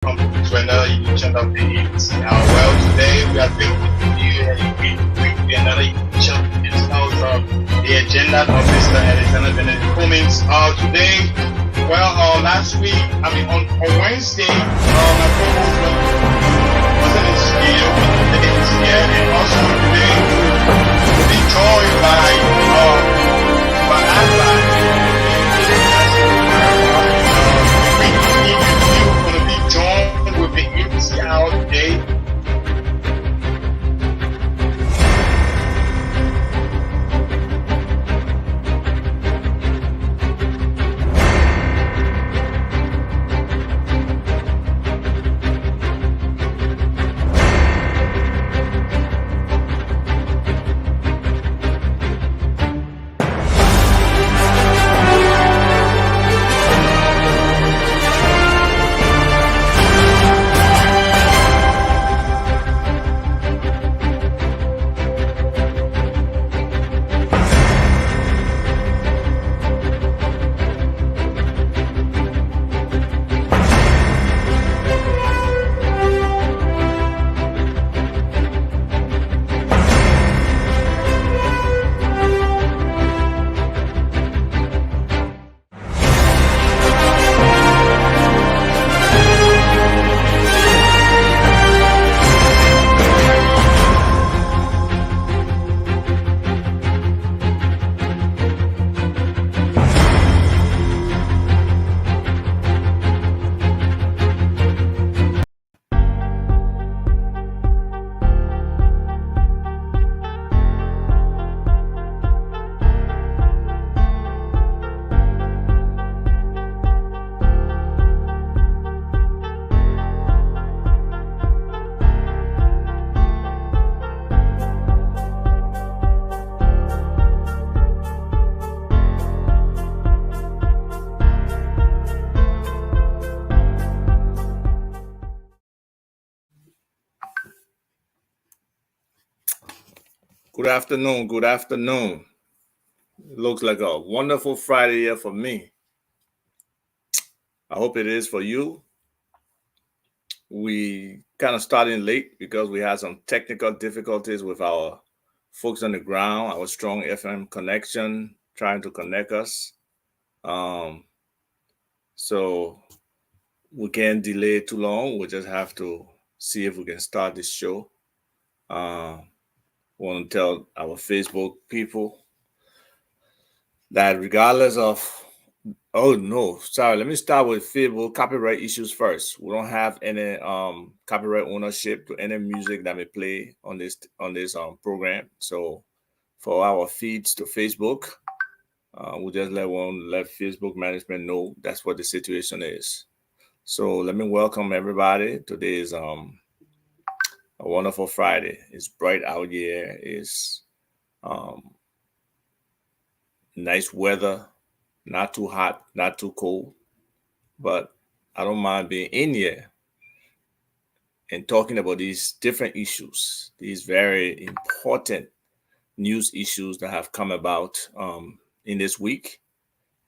to another edition of the ABC. Well, today we are going to do another edition of the agenda of Mr. Alexander Benedict Cummings. Today, last week, on Wednesday, my co-host wasn't in studio, but today is here, and also today we'll be joined by Alba. Join with the MC out today. Good afternoon. Good afternoon. It looks like a wonderful Friday here for me. I hope it is for you. We kind of starting late because we had some technical difficulties with our folks on the ground, our strong FM connection trying to connect us. So we can't delay too long. We'll just have to see if we can start this show. Want to tell our Facebook people that regardless of let me start with Facebook copyright issues first. We don't have any copyright ownership to any music that may play on this program. So for our feeds to Facebook, we'll just let Facebook management know that's what the situation is. So let me welcome everybody. Today is a wonderful Friday. It's bright out here. It's nice weather, not too hot, not too cold, but I don't mind being in here and talking about these different issues, these very important news issues that have come about in this week,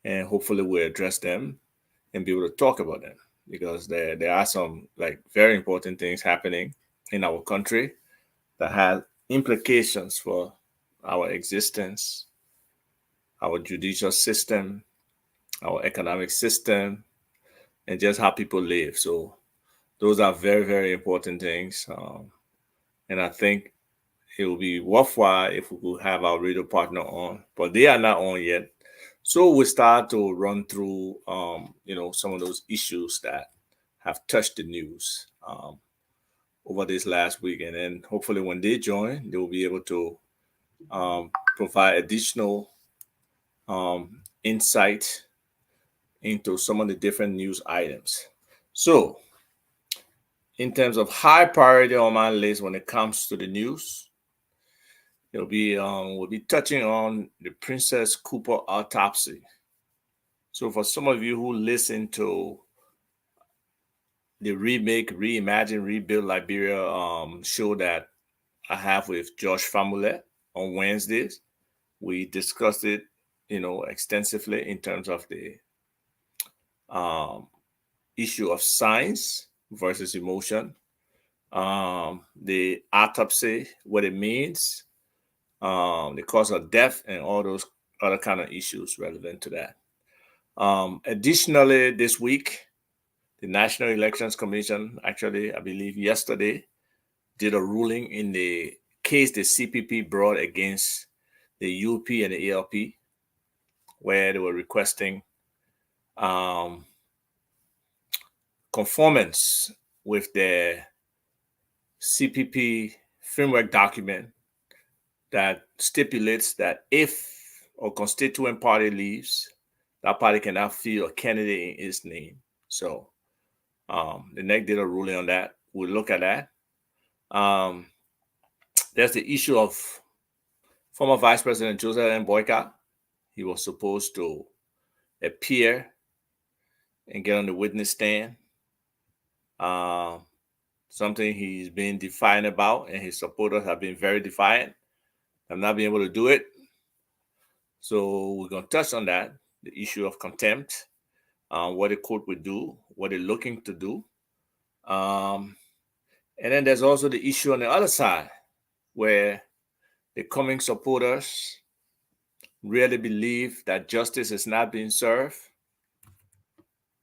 and hopefully we'll address them and be able to talk about them because there are some very important things happening in our country that have implications for our existence, our judicial system, our economic system, and just how people live. So those are very, very important things. And I think it will be worthwhile if we could have our radio partner on, but they are not on yet. So we start to run through, some of those issues that have touched the news over this last week. And then hopefully when they join, they will be able to provide additional insight into some of the different news items. So in terms of high priority on my list when it comes to the news, we'll be touching on the Princess Cooper autopsy. So for some of you who listen to the remake, reimagine, rebuild Liberia show that I have with Josh Famulette on Wednesdays, we discussed it, extensively in terms of the issue of science versus emotion, the autopsy, what it means, the cause of death, and all those other kind of issues relevant to that. Additionally, this week, the National Elections Commission, actually, I believe yesterday, did a ruling in the case the CPP brought against the UP and the ALP, where they were requesting conformance with the CPP framework document that stipulates that if a constituent party leaves, that party cannot field a candidate in its name. So the NEC did a ruling on that. We'll look at that. There's the issue of former Vice President Joseph M. Boyka. He was supposed to appear and get on the witness stand. Something he's been defiant about, and his supporters have been very defiant. Have not been able to do it. So we're going to touch on that, the issue of contempt, what the court would do, what they're looking to do. And then there's also the issue on the other side, where the Cummings supporters really believe that justice is not being served.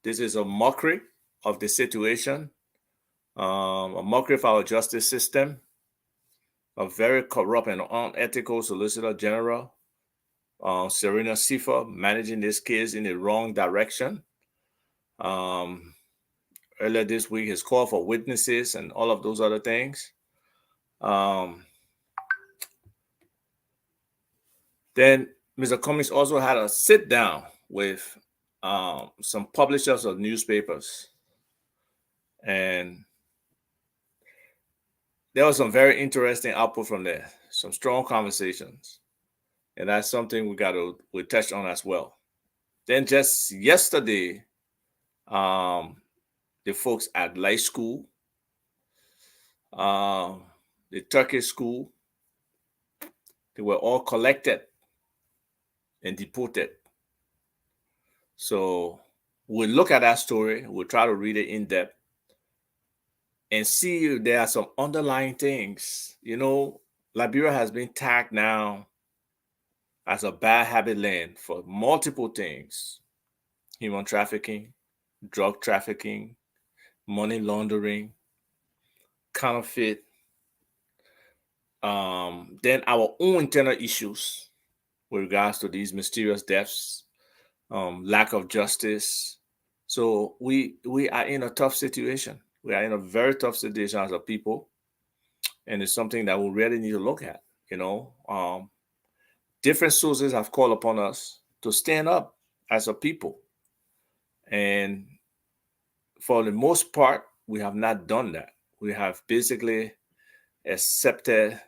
This is a mockery of the situation, a mockery of our justice system, a very corrupt and unethical Solicitor General, Serena Sifa, managing this case in the wrong direction. Earlier this week, his call for witnesses and all of those other things. Then Mr. Cummings also had a sit down with some publishers of newspapers, and there was some very interesting output from there, some strong conversations, and that's something we touched on as well. Then just yesterday, the folks at Light School, the Turkish school, they were all collected and deported. So we'll look at that story. We'll try to read it in depth and see if there are some underlying things. You know, Liberia has been tagged now as a bad habit land for multiple things: human trafficking, drug trafficking, money laundering, counterfeit. Then our own internal issues with regards to these mysterious deaths, lack of justice. So we are in a tough situation. We are in a very tough situation as a people, and it's something that we really need to look at. You know, different sources have called upon us to stand up as a people, and for the most part, we have not done that. We have basically accepted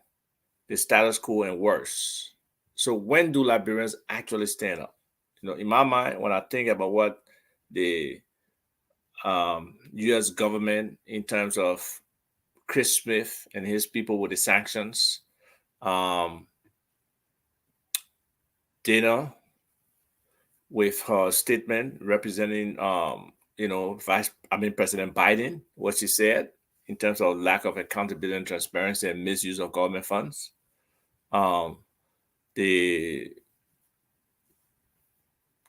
the status quo and worse. So when do Liberians actually stand up? You know, in my mind, when I think about what the U.S. government, in terms of Chris Smith and his people with the sanctions, Dana with her statement representing, President Biden, what she said in terms of lack of accountability and transparency and misuse of government funds. The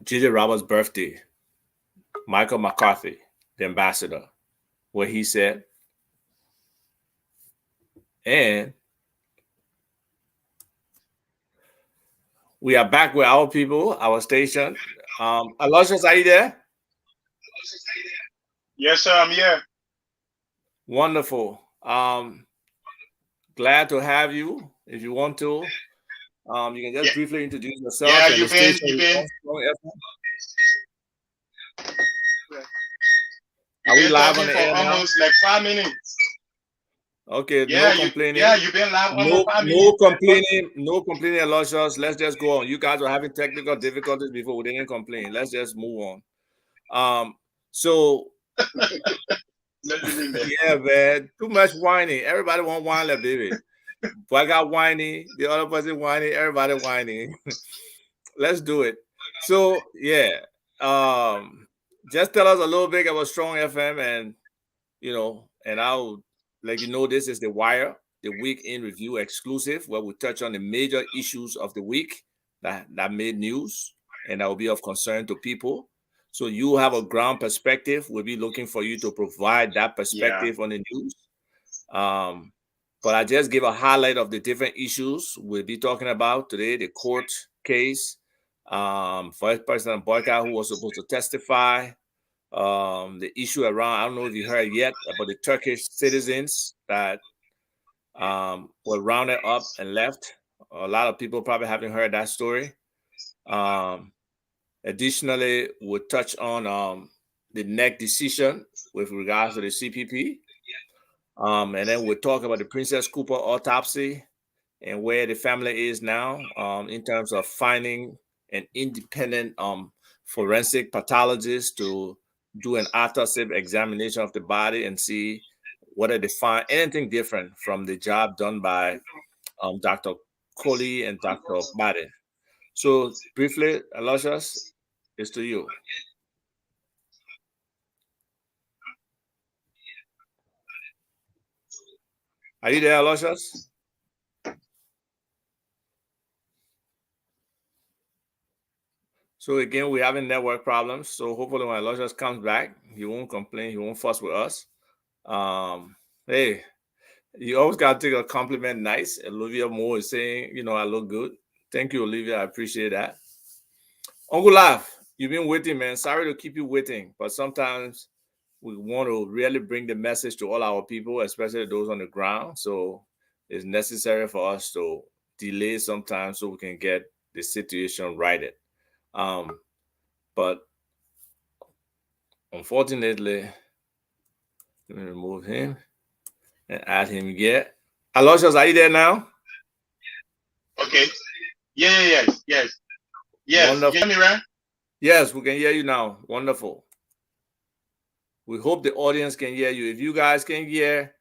J.J. Roberts' birthday, Michael McCarthy, the ambassador, what he said. And we are back with our people, our station. Aloysius, are you there? Yes, sir, I'm here. Wonderful. Glad to have you. If you want to, you can just briefly introduce yourself. Yeah, and you've the been. station. Are we live on the for air now? almost like 5 minutes. Okay, Yeah, no complaining. you've been live almost 5 minutes. No complaining, Aloysius. Let's just go on. You guys were having technical difficulties before. We didn't complain. Let's just move on. So yeah, man, too much whining. Everybody want wine, like baby. Boy got whiny, the other person whiny, everybody whining. Let's do it. So yeah, just tell us a little bit about Strong FM and and I'll let you know this is The Wire, the Week in Review exclusive, where we touch on the major issues of the week that made news and that will be of concern to people. So you have a ground perspective. We'll be looking for you to provide that perspective on the news. But I just give a highlight of the different issues we'll be talking about today. The court case, for President Boyka, who was supposed to testify, the issue around, I don't know if you heard yet, about the Turkish citizens that were rounded up and left. A lot of people probably haven't heard that story. Additionally, we'll touch on the NEC decision with regards to the CPP. And then we'll talk about the Princess Cooper autopsy and where the family is now in terms of finding an independent forensic pathologist to do an autopsy examination of the body and see whether they find anything different from the job done by Dr. Coley and Dr. Bade. So briefly, Aloysius, it's to you. Are you there, Aloysius? So again, we're having network problems. So hopefully when Aloysius comes back, he won't complain, he won't fuss with us. Hey, you always got to take a compliment nice. Olivia Moore is saying, I look good. Thank you, Olivia. I appreciate that. Uncle Laugh, you've been waiting, man. Sorry to keep you waiting, but sometimes we want to really bring the message to all our people, especially those on the ground. So it's necessary for us to delay sometimes so we can get the situation righted. But unfortunately, let me remove him and add him again. Aloysius, are you there now? Okay. Yes. Wonderful. You hear me, right? Yes, we can hear you now. Wonderful. We hope the audience can hear you. If you guys can hear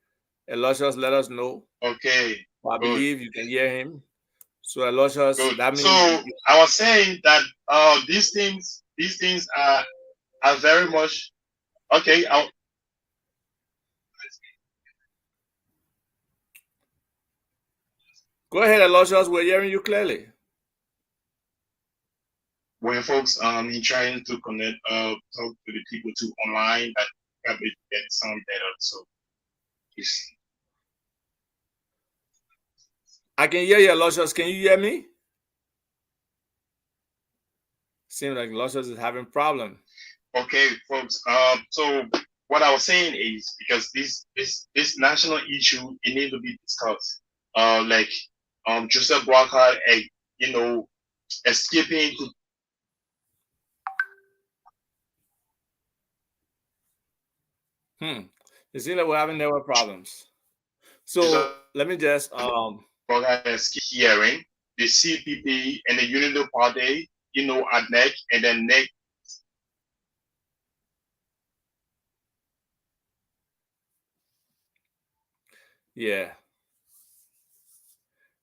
Aloysius, let us know. Okay. I believe you can hear him. So Aloysius, that means. So I was saying that these things are very much okay. Go ahead, Aloysius. We're hearing you clearly. When folks trying to connect talk to the people to online, that probably get sound better. So I can hear you, Aloysius. Can you hear me? Seems like Aloysius is having problem. Okay, folks. So what I was saying is because this national issue, it needs to be discussed. Like Joseph Boyka, escaping to. It seems like we're having network problems. So let me just hearing the CPP and the Unity Party, at NEC, and then NEC. Yeah.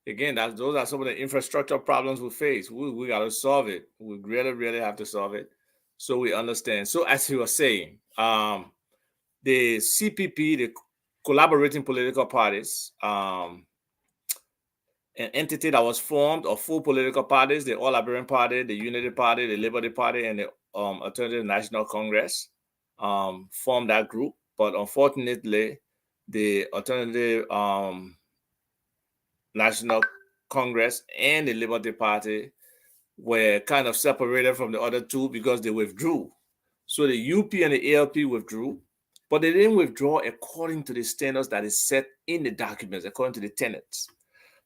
Again, those are some of the infrastructure problems we face. We got to solve it. We really, really have to solve it so we understand. So as you were saying, the CPP, the Collaborating Political Parties, an entity that was formed of 4 political parties, the All Liberian Party, the Unity Party, the Liberty Party, and the Alternative National Congress, formed that group. But unfortunately, the Alternative National Congress and the Liberty Party were kind of separated from the other two because they withdrew. So the UP and the ALP withdrew, but they didn't withdraw according to the standards that is set in the documents, according to the tenets.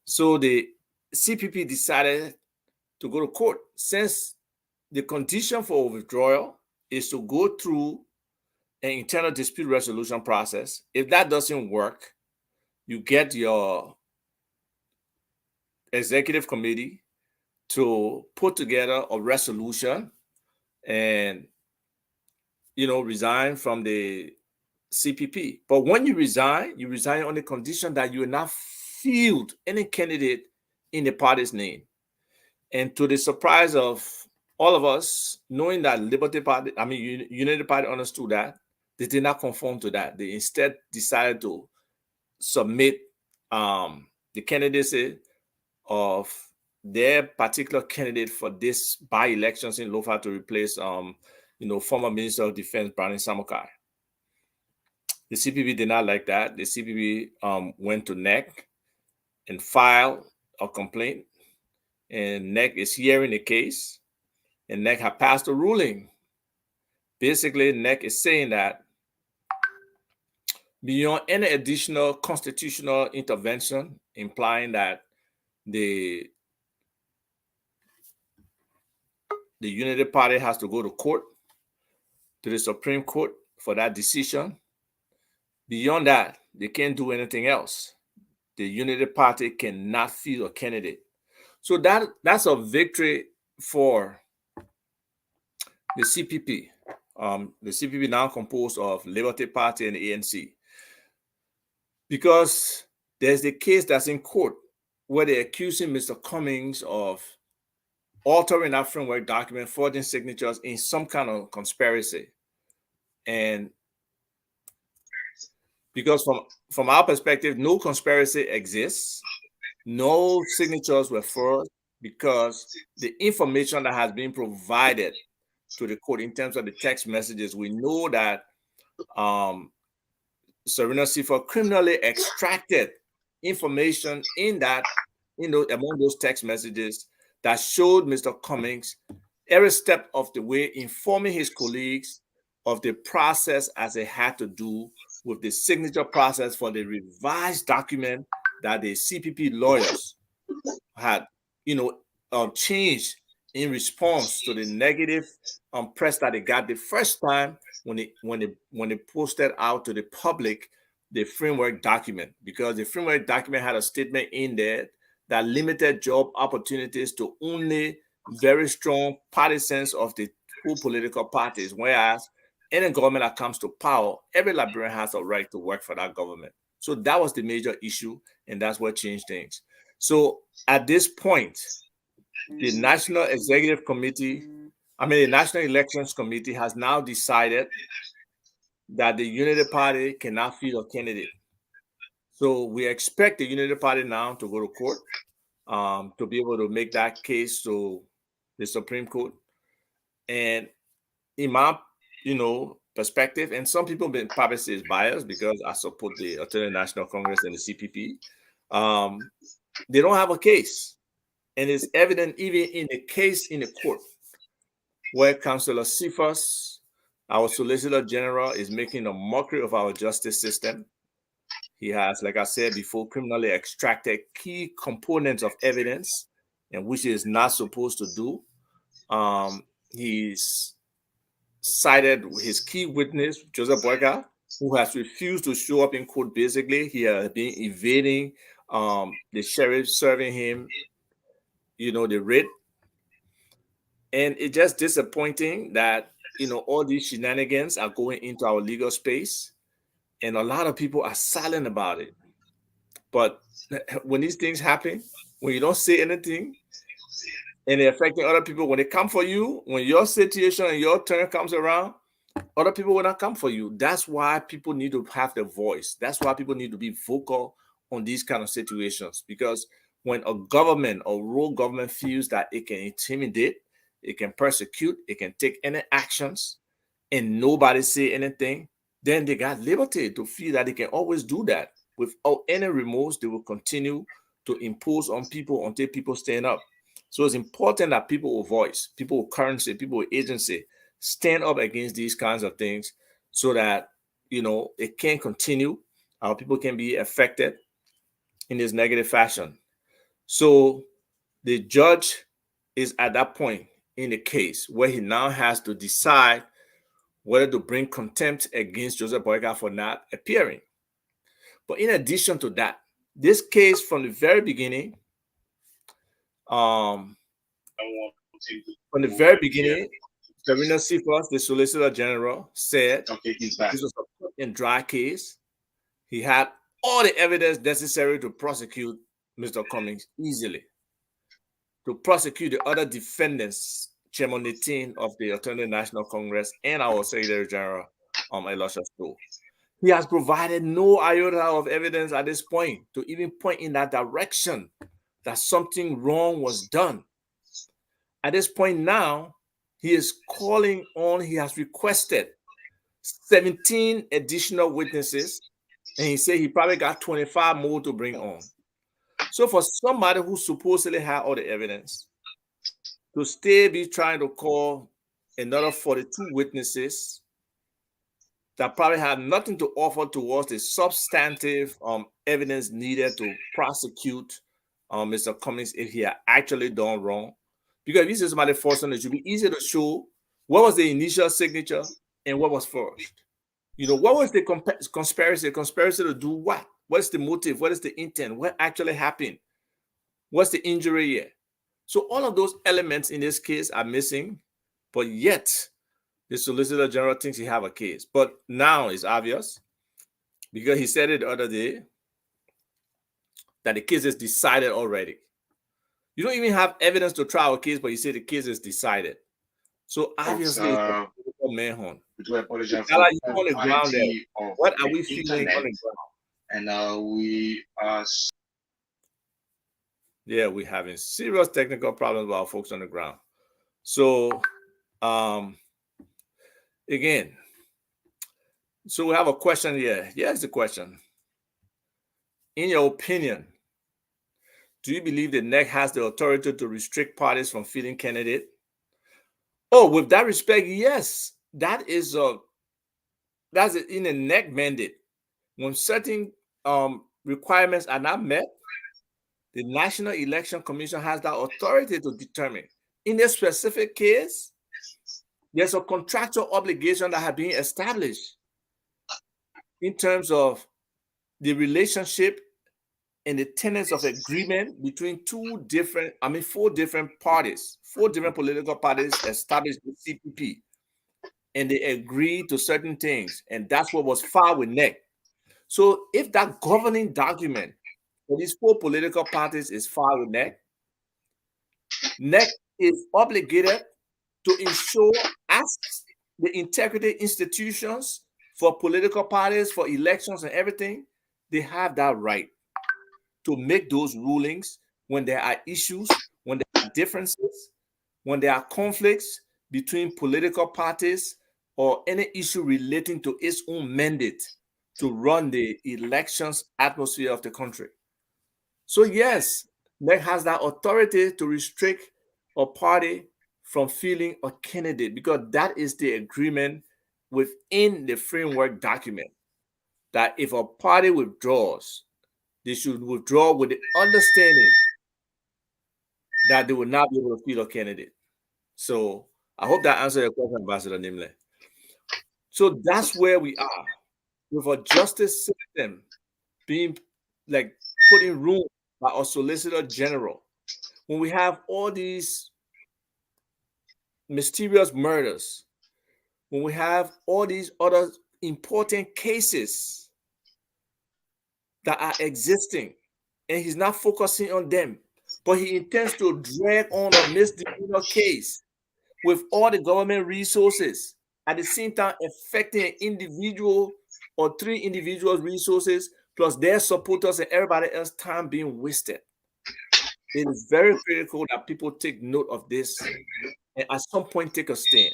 So the CPP decided to go to court since the condition for withdrawal is to go through an internal dispute resolution process. If that doesn't work, you get your executive committee to put together a resolution and resign from the CPP. But when you resign on the condition that you will not field any candidate in the party's name. And to the surprise of all of us, knowing that Unity Party understood that, They did not conform to that. They instead decided to submit the candidacy of their particular candidate for this by-elections in Lofa to replace, former Minister of Defense Brandon Samukai. The CPP did not like that. The CPP went to NEC and filed a complaint, and NEC is hearing the case, and NEC have passed a ruling. Basically, NEC is saying that beyond any additional constitutional intervention, implying that the Unity Party has to go to court, to the Supreme Court for that decision. Beyond that, they can't do anything else. The Unity Party cannot field a candidate. So that's a victory for the CPP. The CPP now composed of Liberty Party and ANC. Because there's the case that's in court where they're accusing Mr. Cummings of altering that framework document, forging signatures in some kind of conspiracy. And because from our perspective, no conspiracy exists, no signatures were forged, because the information that has been provided to the court in terms of the text messages, we know that Serena Sifa criminally extracted information among those text messages that showed Mr. Cummings every step of the way informing his colleagues of the process as they had to do with the signature process for the revised document that the CPP lawyers had, changed in response to the negative press that they got the first time when they posted out to the public the framework document, because the framework document had a statement in there that limited job opportunities to only very strong partisans of the two political parties, whereas any government that comes to power, every Liberian has a right to work for that government. So that was the major issue, and that's what changed things. So at this point, the National Executive Committee, the National Elections Committee has now decided that the Unity Party cannot field a candidate. So we expect the Unity Party now to go to court to be able to make that case to the Supreme Court. And in my, perspective, and some people probably say it's biased because I support the Alternative National Congress and the CPP, they don't have a case. And it's evident even in the case in the court where Councillor Cephas, our Solicitor General, is making a mockery of our justice system. He has, like I said before, criminally extracted key components of evidence, and which he is not supposed to do. He's cited his key witness, Joseph Boyka, who has refused to show up in court. Basically, he has been evading the sheriff serving him, the writ. And it's just disappointing that, all these shenanigans are going into our legal space, and a lot of people are silent about it. But when these things happen, when you don't say anything, and they're affecting other people, when they come for you, when your situation and your turn comes around, other people will not come for you. That's why people need to have their voice. That's why people need to be vocal on these kind of situations. Because when a government or rural government feels that it can intimidate, it can persecute, it can take any actions, and nobody say anything, then they got liberty to feel that they can always do that. Without any remorse, they will continue to impose on people until people stand up. So it's important that people with voice, people with currency, people with agency stand up against these kinds of things so that, it can continue. Our people can be affected in this negative fashion. So the judge is at that point in the case where he now has to decide whether to bring contempt against Joseph Boyka for not appearing. But in addition to that, this case from the very beginning, Serena Cephas, the Solicitor General, said this was a cut and dry case. He had all the evidence necessary to prosecute Mr. Cummings easily, to prosecute the other defendants, Chairman Nitin of the Alternative National Congress and our Secretary General, Elisha Stowe. He has provided no iota of evidence at this point to even point in that direction that something wrong was done. At this point now, he is calling on, he has requested 17 additional witnesses, and he said he probably got 25 more to bring on. So for somebody who supposedly had all the evidence to still be trying to call another 42 witnesses that probably have nothing to offer towards the substantive evidence needed to prosecute Mr. Cummings if he had actually done wrong. Because if you see somebody forcing, it should be easy to show what was the initial signature and what was forged. You know, what was the conspiracy? Conspiracy to do what? What's the motive? What is the intent? What actually happened? What's the injury here? So all of those elements in this case are missing, but yet the Solicitor General thinks he have a case. But now it's obvious, because he said it the other day, that the case is decided already. You don't even have evidence to try a case, but you say the case is decided. So obviously, it's a political manhunt. We apologize for you on the ground there. What are we feeling on the ground? And we are... Yeah, we're having serious technical problems with our folks on the ground. So, again, so we have a question here. Here's the question. In your opinion, do you believe the NEC has the authority to restrict parties from fielding candidate? Oh, with that respect, yes. That is that's in a NEC mandate. When certain requirements are not met, the National Election Commission has that authority to determine. In a specific case, there's a contractual obligation that has been established in terms of the relationship and the tenets of agreement between four different parties, 4 different political parties established the CPP, and they agreed to certain things, and that's what was filed with NEC. So if that governing document for these 4 political parties is filed with NEC, NEC is obligated to ensure, as the integrity institutions for political parties, for elections and everything, they have that right to make those rulings when there are issues, when there are differences, when there are conflicts between political parties or any issue relating to its own mandate to run the elections atmosphere of the country. So yes, NEC has that authority to restrict a party from fielding a candidate, because that is the agreement within the framework document, that if a party withdraws, they should withdraw with the understanding that they will not be able to field a candidate. So I hope that answers your question, Ambassador Nimle. So that's where we are with a justice system being like put in room by a Solicitor General. When we have all these mysterious murders, when we have all these other important cases that are existing, and he's not focusing on them, but he intends to drag on a misdemeanor case with all the government resources, at the same time affecting an individual or 3 individuals' resources, plus their supporters and everybody else's time being wasted. It is very critical that people take note of this and at some point take a stand.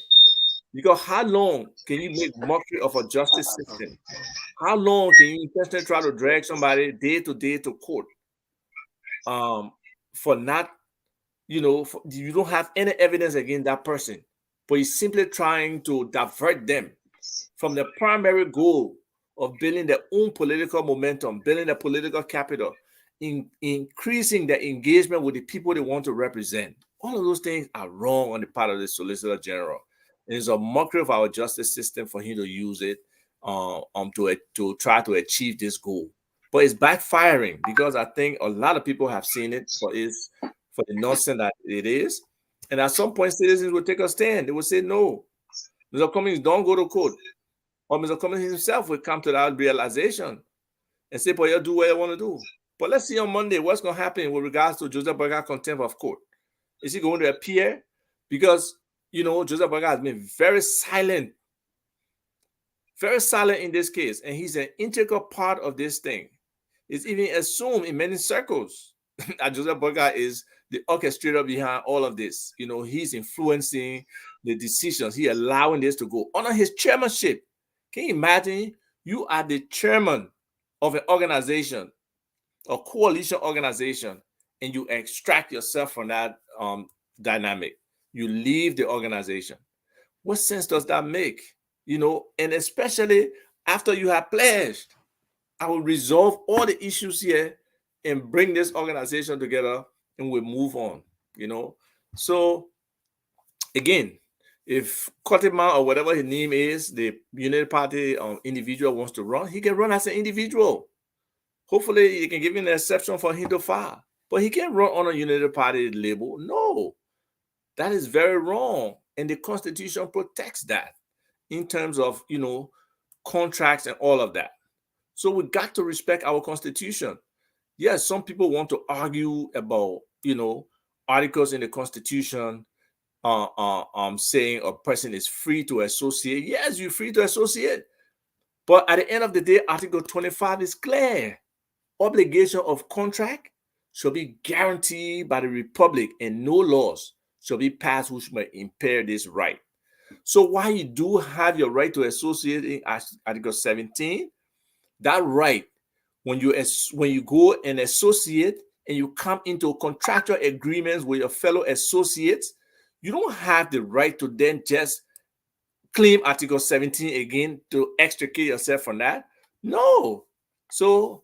Because how long can you make mockery of a justice system? How long can you intentionally try to drag somebody day to day to court for not, you don't have any evidence against that person, but you're simply trying to divert them from the primary goal of building their own political momentum, building their political capital, increasing their engagement with the people they want to represent. All of those things are wrong on the part of the Solicitor General. It is a mockery of our justice system for him to use it to try to achieve this goal. But it's backfiring, because I think a lot of people have seen it for the nonsense that it is. And at some point, citizens will take a stand. They will say, no, Mr. Cummings, don't go to court. Or Mr. Cummings himself will come to that realization and say, but you do what you want to do. But let's see on Monday what's going to happen with regards to Joseph Boyka contempt of court. Is he going to appear? Because, Joseph Boyka has been very silent very silent in this case, and he's an integral part of this thing. It's even assumed in many circles that Joseph Boyka is the orchestrator behind all of this. You know, he's influencing the decisions. He allowing this to go under his chairmanship. Can you imagine? You are the chairman of an organization, a coalition organization, and you extract yourself from that dynamic. You leave the organization. What sense does that make? You know, and especially after you have pledged, I will resolve all the issues here and bring this organization together, and we'll move on, you know. So again, if Kotima or whatever his name is, the United Party individual wants to run, he can run as an individual. Hopefully, you can give him an exception for him to file, but he can't run on a United Party label. No, that is very wrong, and the Constitution protects that in terms of, you know, contracts and all of that. So we got to respect our Constitution. Yes, some people want to argue about, you know, articles in the Constitution saying a person is free to associate. Yes, you're free to associate. But at the end of the day, Article 25 is clear. Obligation of contract shall be guaranteed by the Republic, and no laws shall be passed which may impair this right. So while you do have your right to associate in Article 17, that right, when you go and associate and you come into contractual agreements with your fellow associates, you don't have the right to then just claim Article 17 again to extricate yourself from that. No. So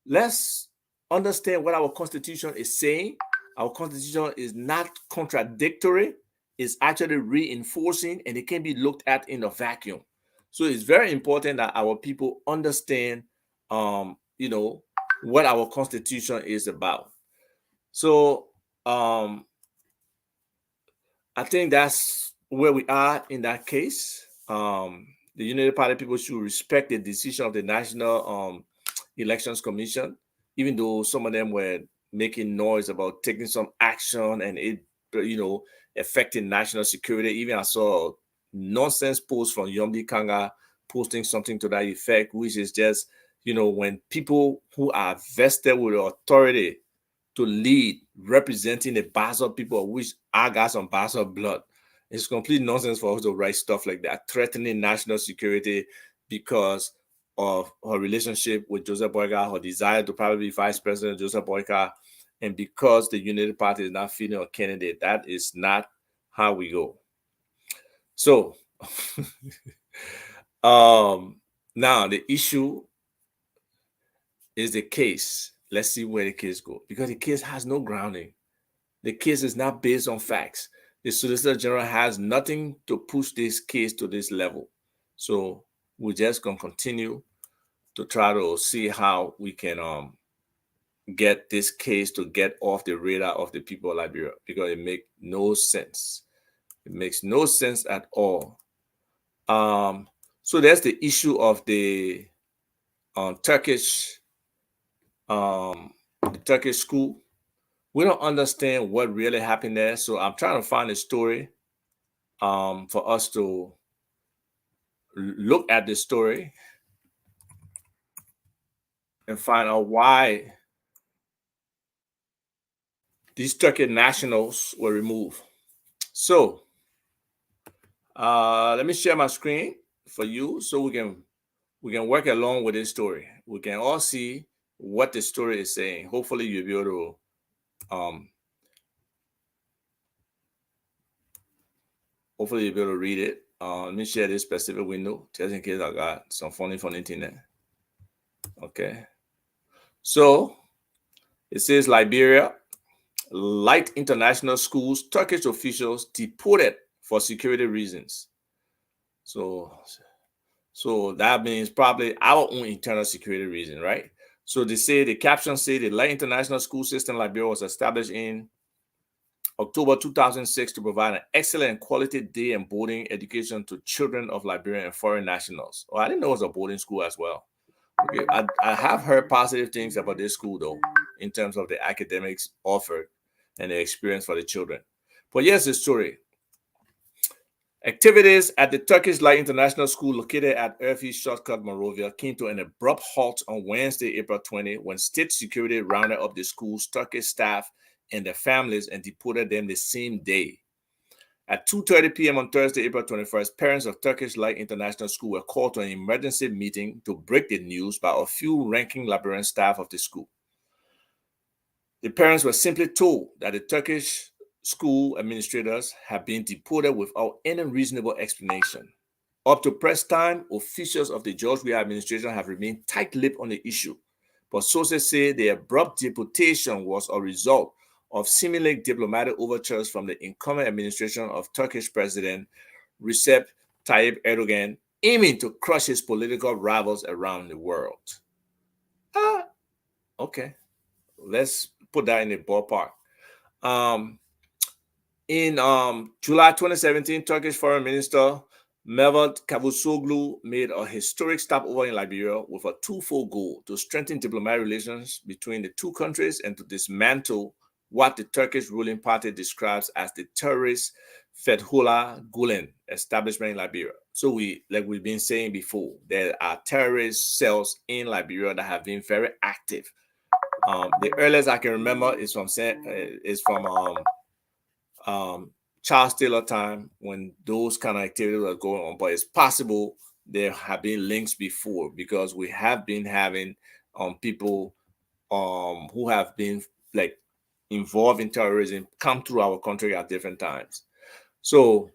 let's understand what our Constitution is saying. Our Constitution is not contradictory. It's actually reinforcing, and it can be looked at in a vacuum. So it's very important that our people understand, you know, what our Constitution is about. So I think that's where we are in that case. The United Party people should respect the decision of the National Elections Commission, even though some of them were making noise about taking some action and it, you know, affecting national security. Even I saw a nonsense post from Yomdi Kanga posting something to that effect, which is just, you know, when people who are vested with authority to lead, representing the Basel people, of which I got some Basel blood, it's complete nonsense for us to write stuff like that, threatening national security because of her relationship with Joseph Boyka, her desire to probably be Vice President Joseph Boyka, and because the United Party is not feeling a candidate. That is not how we go. So now the issue is the case. Let's see where the case goes, because the case has no grounding. The case is not based on facts. The Solicitor General has nothing to push this case to this level. So we're just going to continue to try to see how we can get this case to get off the radar of the people of Liberia, because it makes no sense. It makes no sense at all. So there's the issue of the Turkish school. We don't understand what really happened there, so I'm trying to find a story for us to look at the story and find out why these Turkish nationals were removed. So let me share my screen for you so we can work along with this story. We can all see what the story is saying. Hopefully you'll be able to hopefully you'll be able to read it. Let me share this specific window just in case I got some funny internet. Okay. So it says Liberia, Light International Schools, Turkish officials deported for security reasons. So that means probably our own internal security reason, right? So they say, the caption say, the Light International School System Liberia was established in October 2006 to provide an excellent quality day and boarding education to children of Liberian and foreign nationals. Oh, I didn't know it was a boarding school as well. Okay, I have heard positive things about this school though, in terms of the academics offered and the experience for the children. But here's the story. Activities at the Turkish Light International School located at Urfi Shortcut, Monrovia came to an abrupt halt on Wednesday, April 20, when state security rounded up the school's Turkish staff and their families and deported them the same day. At 2:30 p.m. on Thursday, April 21st, parents of Turkish Light International School were called to an emergency meeting to break the news by a few ranking Liberian staff of the school. The parents were simply told that the Turkish school administrators have been deported without any reasonable explanation. Up to press time, officials of the George Weah administration have remained tight-lipped on the issue, but sources say the abrupt deportation was a result of seemingly diplomatic overtures from the incoming administration of Turkish President Recep Tayyip Erdogan, aiming to crush his political rivals around the world. Okay, let's put that in the ballpark. In July 2017, Turkish Foreign Minister Mevlut Cavusoglu made a historic stopover in Liberia with a twofold goal: to strengthen diplomatic relations between the two countries and to dismantle what the Turkish ruling party describes as the terrorist Fethullah Gulen establishment in Liberia. So like we've been saying before, there are terrorist cells in Liberia that have been very active. The earliest I can remember is from Charles Taylor time, when those kind of activities were going on. But it's possible there have been links before, because we have been having people who have been like involved in terrorism come through our country at different times. So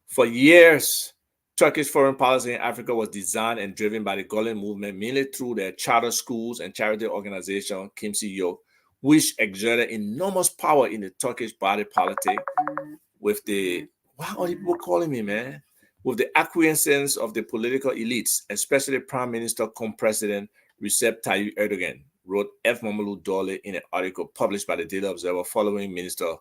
for years, Turkish foreign policy in Africa was designed and driven by the Gulen movement, mainly through their charter schools and charity organization, Kimsi Yok, which exerted enormous power in the Turkish body politic with the, why are people calling me, man? With the acquiescence of the political elites, especially Prime Minister cum President Recep Tayyip Erdogan, wrote F. Mamadou Dole in an article published by the Daily Observer following Minister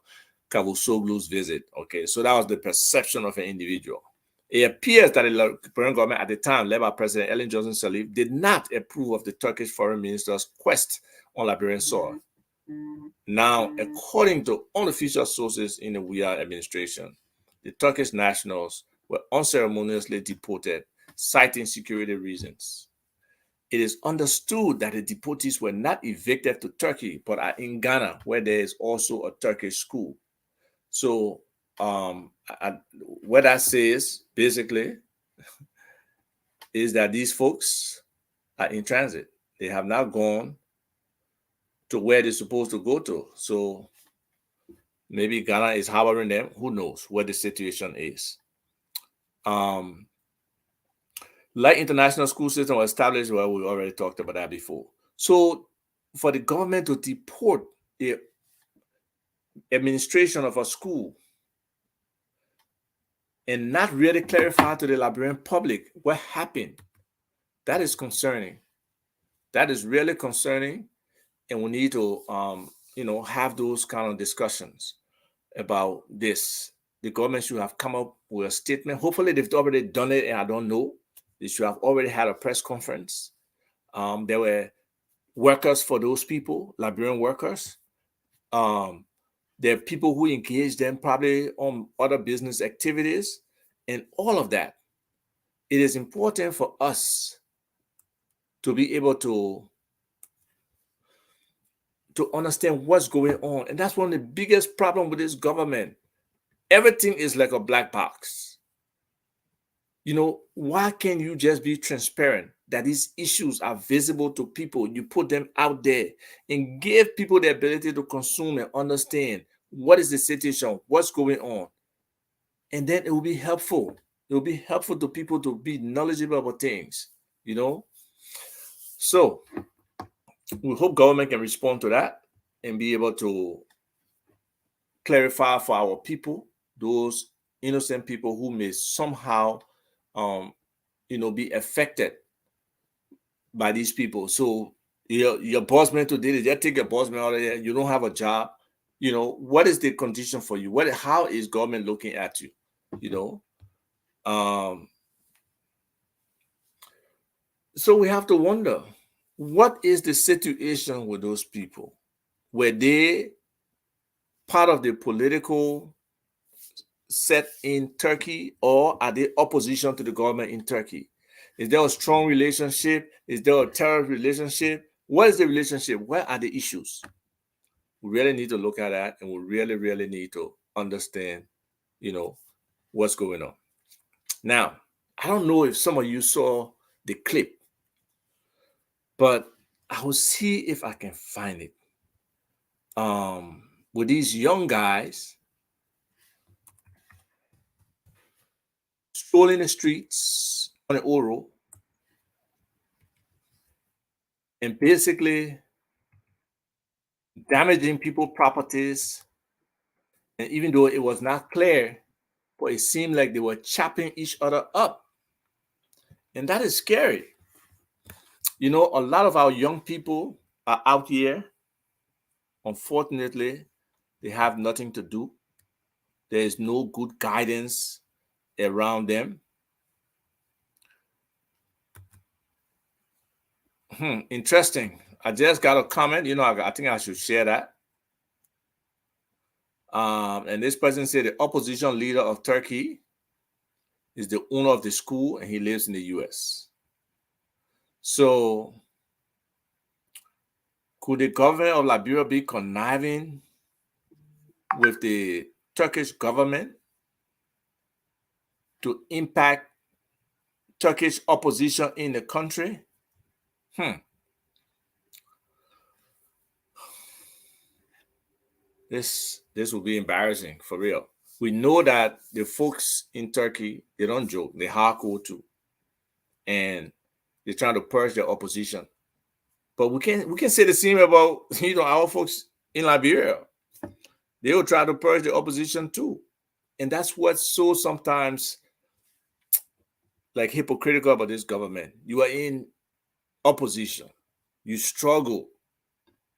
Cavusoglu's visit. Okay, so that was the perception of an individual. It appears that the Liberian government at the time, led by President Ellen Johnson Sirleaf, did not approve of the Turkish foreign minister's quest on Liberian soil. Now, according to unofficial sources in the Weah administration, the Turkish nationals were unceremoniously deported, citing security reasons. It is understood that the deportees were not evicted to Turkey, but are in Ghana, where there is also a Turkish school. So, what that says basically is that these folks are in transit. They have not gone to where they're supposed to go to. So maybe Ghana is harboring them. Who knows what the situation is? Light International School System was established. Well, we already talked about that before. So for the government to deport the administration of a school and not really clarify to the Liberian public what happened, that is concerning. That is really concerning, and we need to, have those kind of discussions about this. The government should have come up with a statement. Hopefully, they've already done it, and I don't know. They should have already had a press conference. There were workers for those people, Liberian workers. There are people who engage them probably on other business activities, and all of that. It is important for us to be able to understand what's going on. And that's one of the biggest problems with this government. Everything is like a black box. Why can't you just be transparent that these issues are visible to people? You put them out there and give people the ability to consume and understand what is the situation, what's going on. And then it will be helpful. It will be helpful to people to be knowledgeable about things, So we hope government can respond to that and be able to clarify for our people, those innocent people who may somehow, be affected by these people. So your boss man today, they just take your boss man out of there. You don't have a job. What is the condition for you? How is government looking at you? So we have to wonder, what is the situation with those people? Were they part of the political set in Turkey, or are they opposition to the government in Turkey? Is there a strong relationship? Is there a terror relationship? What is the relationship? Where are the issues? We really need to look at that, and we really, really need to understand, what's going on. Now, I don't know if some of you saw the clip, but I will see if I can find it. With these young guys strolling the streets on the Oro and basically damaging people's properties. And even though it was not clear, but it seemed like they were chopping each other up. And that is scary. A lot of our young people are out here. Unfortunately, they have nothing to do. There is no good guidance around them. Interesting. I just got a comment. I think I should share that. And this person said the opposition leader of Turkey is the owner of the school and he lives in the US. So could the government of Liberia be conniving with the Turkish government to impact Turkish opposition in the country? This will be embarrassing for real. We know that the folks in Turkey, they don't joke, they hardcore too. And they're trying to purge their opposition. But we can say the same about our folks in Liberia. They will try to purge the opposition too. And that's what's so sometimes like hypocritical about this government. You are in opposition. You struggle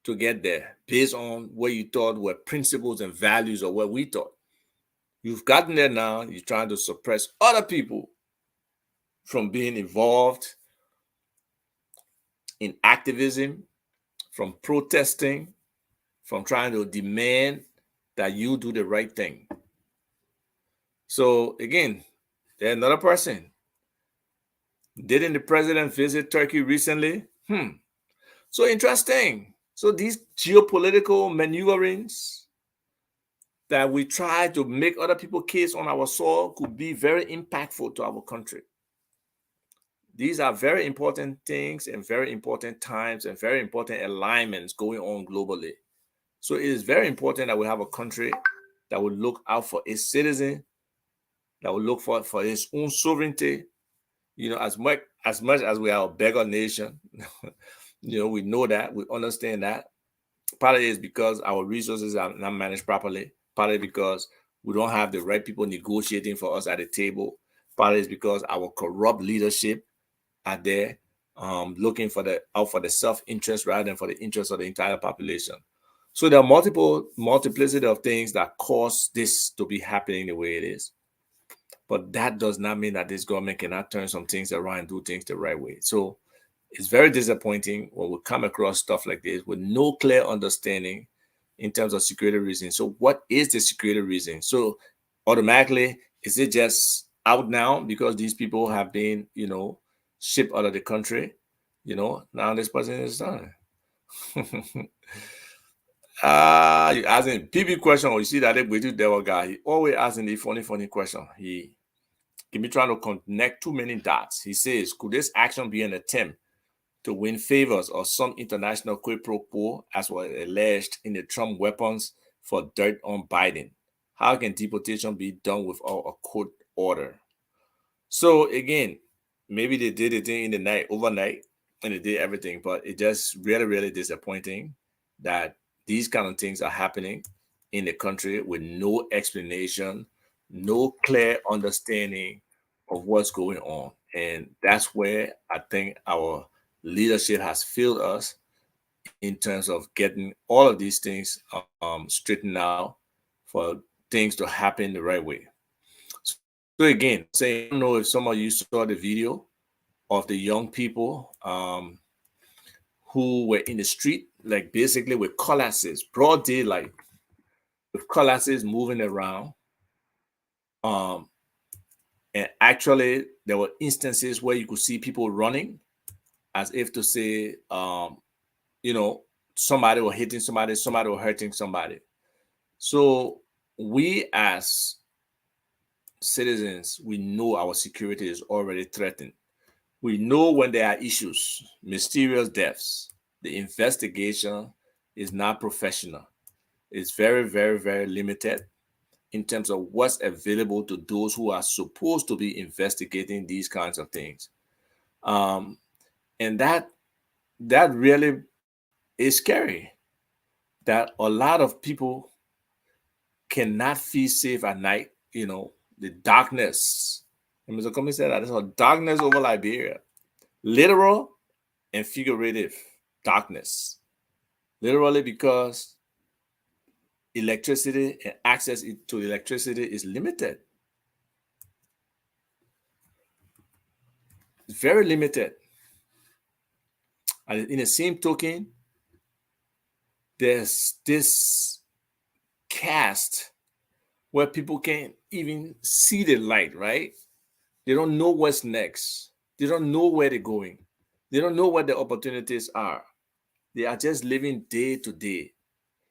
to get there based on what you thought were principles and values or what we thought. You've gotten there now. You're trying to suppress other people from being involved in activism, from protesting, from trying to demand that you do the right thing. So again, there's another person. Didn't the president visit Turkey recently? So interesting. So these geopolitical maneuverings that we try to make other people case on our soil could be very impactful to our country. These are very important things and very important times and very important alignments going on globally. So it is very important that we have a country that will look out for its citizen, that will look for its own sovereignty. As much as we are a beggar nation, we know that, we understand that. Partly is because our resources are not managed properly. Partly because we don't have the right people negotiating for us at the table. Partly is because our corrupt leadership are there looking out for the self-interest rather than for the interest of the entire population. So there are multiplicity of things that cause this to be happening the way it is. But that does not mean that this government cannot turn some things around and do things the right way. So it's very disappointing when we come across stuff like this with no clear understanding in terms of security reasons. So what is the security reason? So automatically, is it just out now because these people have been, shipped out of the country? Now this person is done. You asking PB question, or you see that we do devil guy. He always asking the funny question. He can be trying to connect too many dots. He says, could this action be an attempt to win favors or some international quid pro quo, as was alleged in the Trump weapons for dirt on Biden? How can deportation be done without a court order? So again, maybe they did the thing in the night, overnight, and they did everything, but it's just really, really disappointing that these kind of things are happening in the country with no explanation, no clear understanding of what's going on. And that's where I think our leadership has failed us in terms of getting all of these things straightened out for things to happen the right way. So again, I don't know if some of you saw the video of the young people who were in the street, like basically with cutlasses, broad daylight, with cutlasses moving around. Um, and actually, there were instances where you could see people running as if to say, somebody was hitting somebody, somebody was hurting somebody. So we as citizens, we know our security is already threatened. We know when there are issues, mysterious deaths, the investigation is not professional. It's very, very, very limited in terms of what's available to those who are supposed to be investigating these kinds of things. And that really is scary. That a lot of people cannot feel safe at night. The darkness. And Mr. Comey said that there's a darkness over Liberia, literal and figurative darkness. Literally because electricity and access to electricity is limited. It's very limited. And in the same token, there's this cast where people can't even see the light, right? They don't know what's next. They don't know where they're going. They don't know what the opportunities are. They are just living day to day.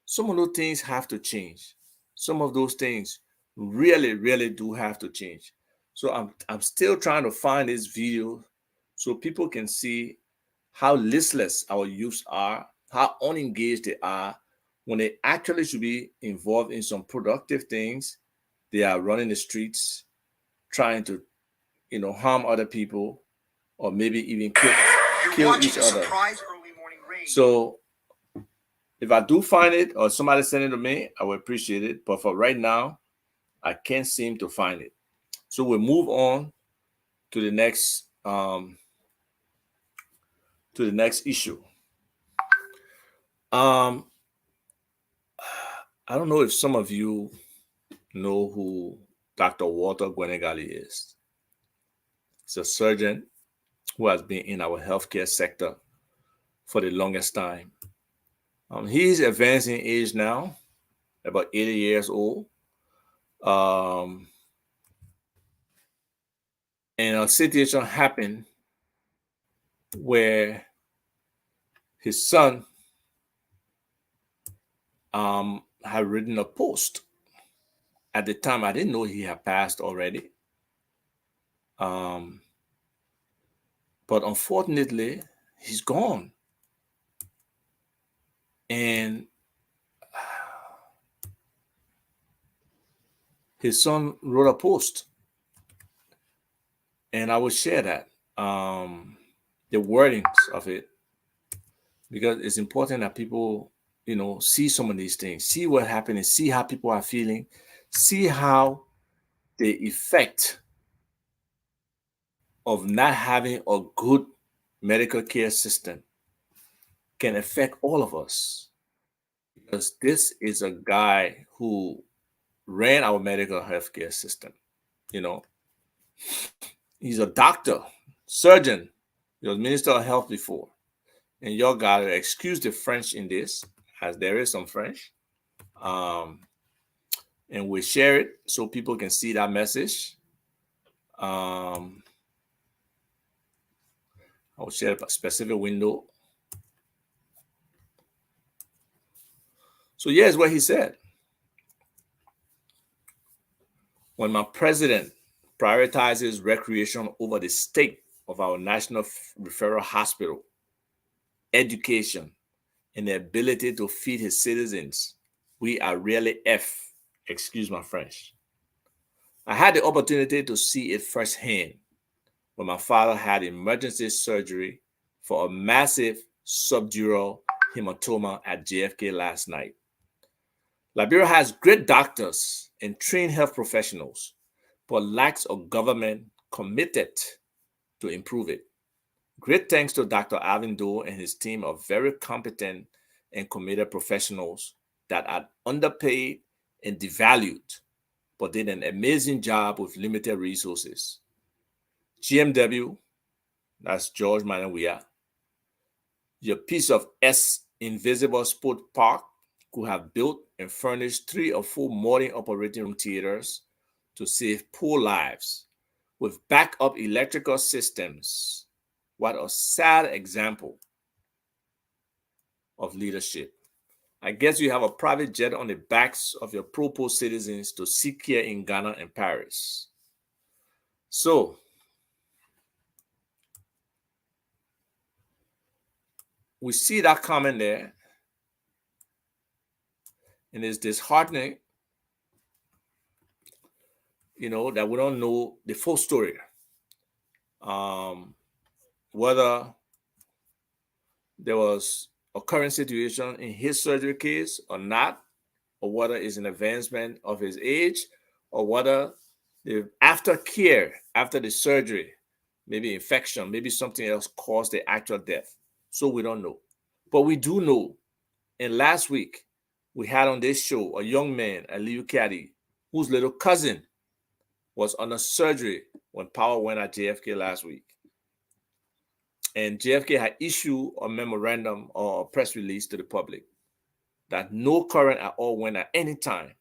Some of those things have to change. Some of those things really, really do have to change. So I'm still trying to find this video so people can see how listless our youths are, how unengaged they are when they actually should be involved in some productive things. They are running the streets, trying to, harm other people, or maybe even kill each other. So if I do find it or somebody send it to me, I will appreciate it. But for right now, I can't seem to find it. So we'll move on to the next issue. I don't know if some of you know who Dr. Walter Gwenegali is. He's a surgeon who has been in our healthcare sector for the longest time. He's advancing age now, about 80 years old. And a situation happened where his son had written a post. At the time, I didn't know he had passed already. But unfortunately, he's gone. And his son wrote a post. And I will share that, the wordings of it, because it's important that people, see some of these things, see what happened, and see how people are feeling, see how the effect of not having a good medical care system can affect all of us. Because this is a guy who ran our medical healthcare system. He's a doctor, surgeon. He was Minister of Health before. And y'all gotta excuse the French in this, as there is some French. And we share it so people can see that message. I'll share a specific window. So here's what he said. When my president prioritizes recreation over the state of our national referral hospital, education, and the ability to feed his citizens, we are really F. Excuse my French. I had the opportunity to see it firsthand when my father had emergency surgery for a massive subdural hematoma at JFK last night. Liberia has great doctors and trained health professionals, but lacks a government committed to improve it. Great thanks to Dr. Alvin Doe and his team of very competent and committed professionals that are underpaid and devalued, but did an amazing job with limited resources. GMW, that's George Manawia, your piece of invisible sport park could have built and furnished 3 or 4 modern operating room theaters, to save poor lives with backup electrical systems. What a sad example of leadership. I guess you have a private jet on the backs of your pro-post citizens to seek care in Ghana and Paris. So, we see that comment there, and it's disheartening, that we don't know the full story. Whether there was a current situation in his surgery case or not, or whether it's an advancement of his age, or whether the aftercare after the surgery, maybe infection, maybe something else caused the actual death. So we don't know. But we do know, and last week we had on this show a young man, Aliyu Kadi, whose little cousin was under surgery when power went at JFK last week. And JFK had issued a memorandum or a press release to the public that no current at all went at any time.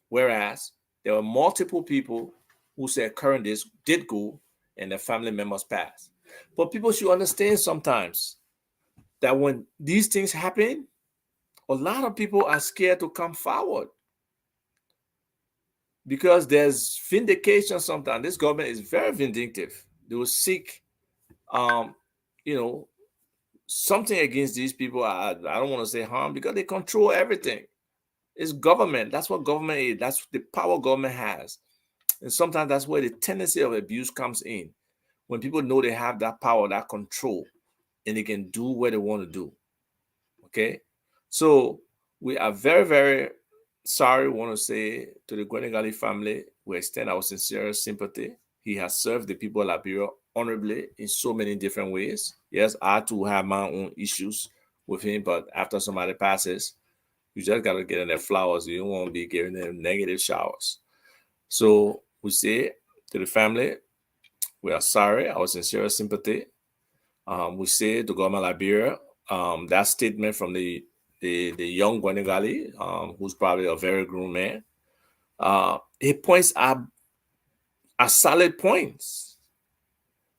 Whereas there were multiple people who said current did go and their family members passed. But people should understand sometimes that when these things happen, a lot of people are scared to come forward because there's vindication sometimes. This government is very vindictive. They will seek, something against these people. I don't want to say harm because they control everything. It's government. That's what government is. That's the power government has. And sometimes that's where the tendency of abuse comes in. When people know they have that power, that control, and they can do what they want to do. Okay? So we are very, very sorry, want to say to the Gwenegali family, we extend our sincere sympathy. He has served the people of Liberia honorably in so many different ways. Yes, I too have my own issues with him, but after somebody passes, you just got to get in their flowers. You don't want to be giving them negative showers. So we say to the family, we are sorry, our sincere sympathy. We say to government of Liberia, that statement from the young Gwenegali, who's probably a very grown man, he points out solid points.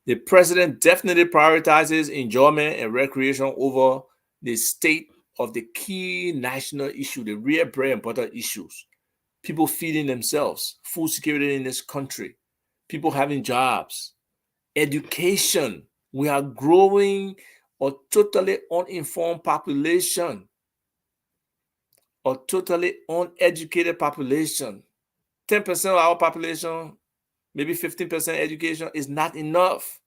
The president definitely prioritizes enjoyment and recreation over the state of the key national issue, the real bread and butter issues. People feeding themselves, food security in this country, people having jobs, education. We are growing a totally uninformed population, a totally uneducated population. 10% of our population, maybe 15% education is not enough.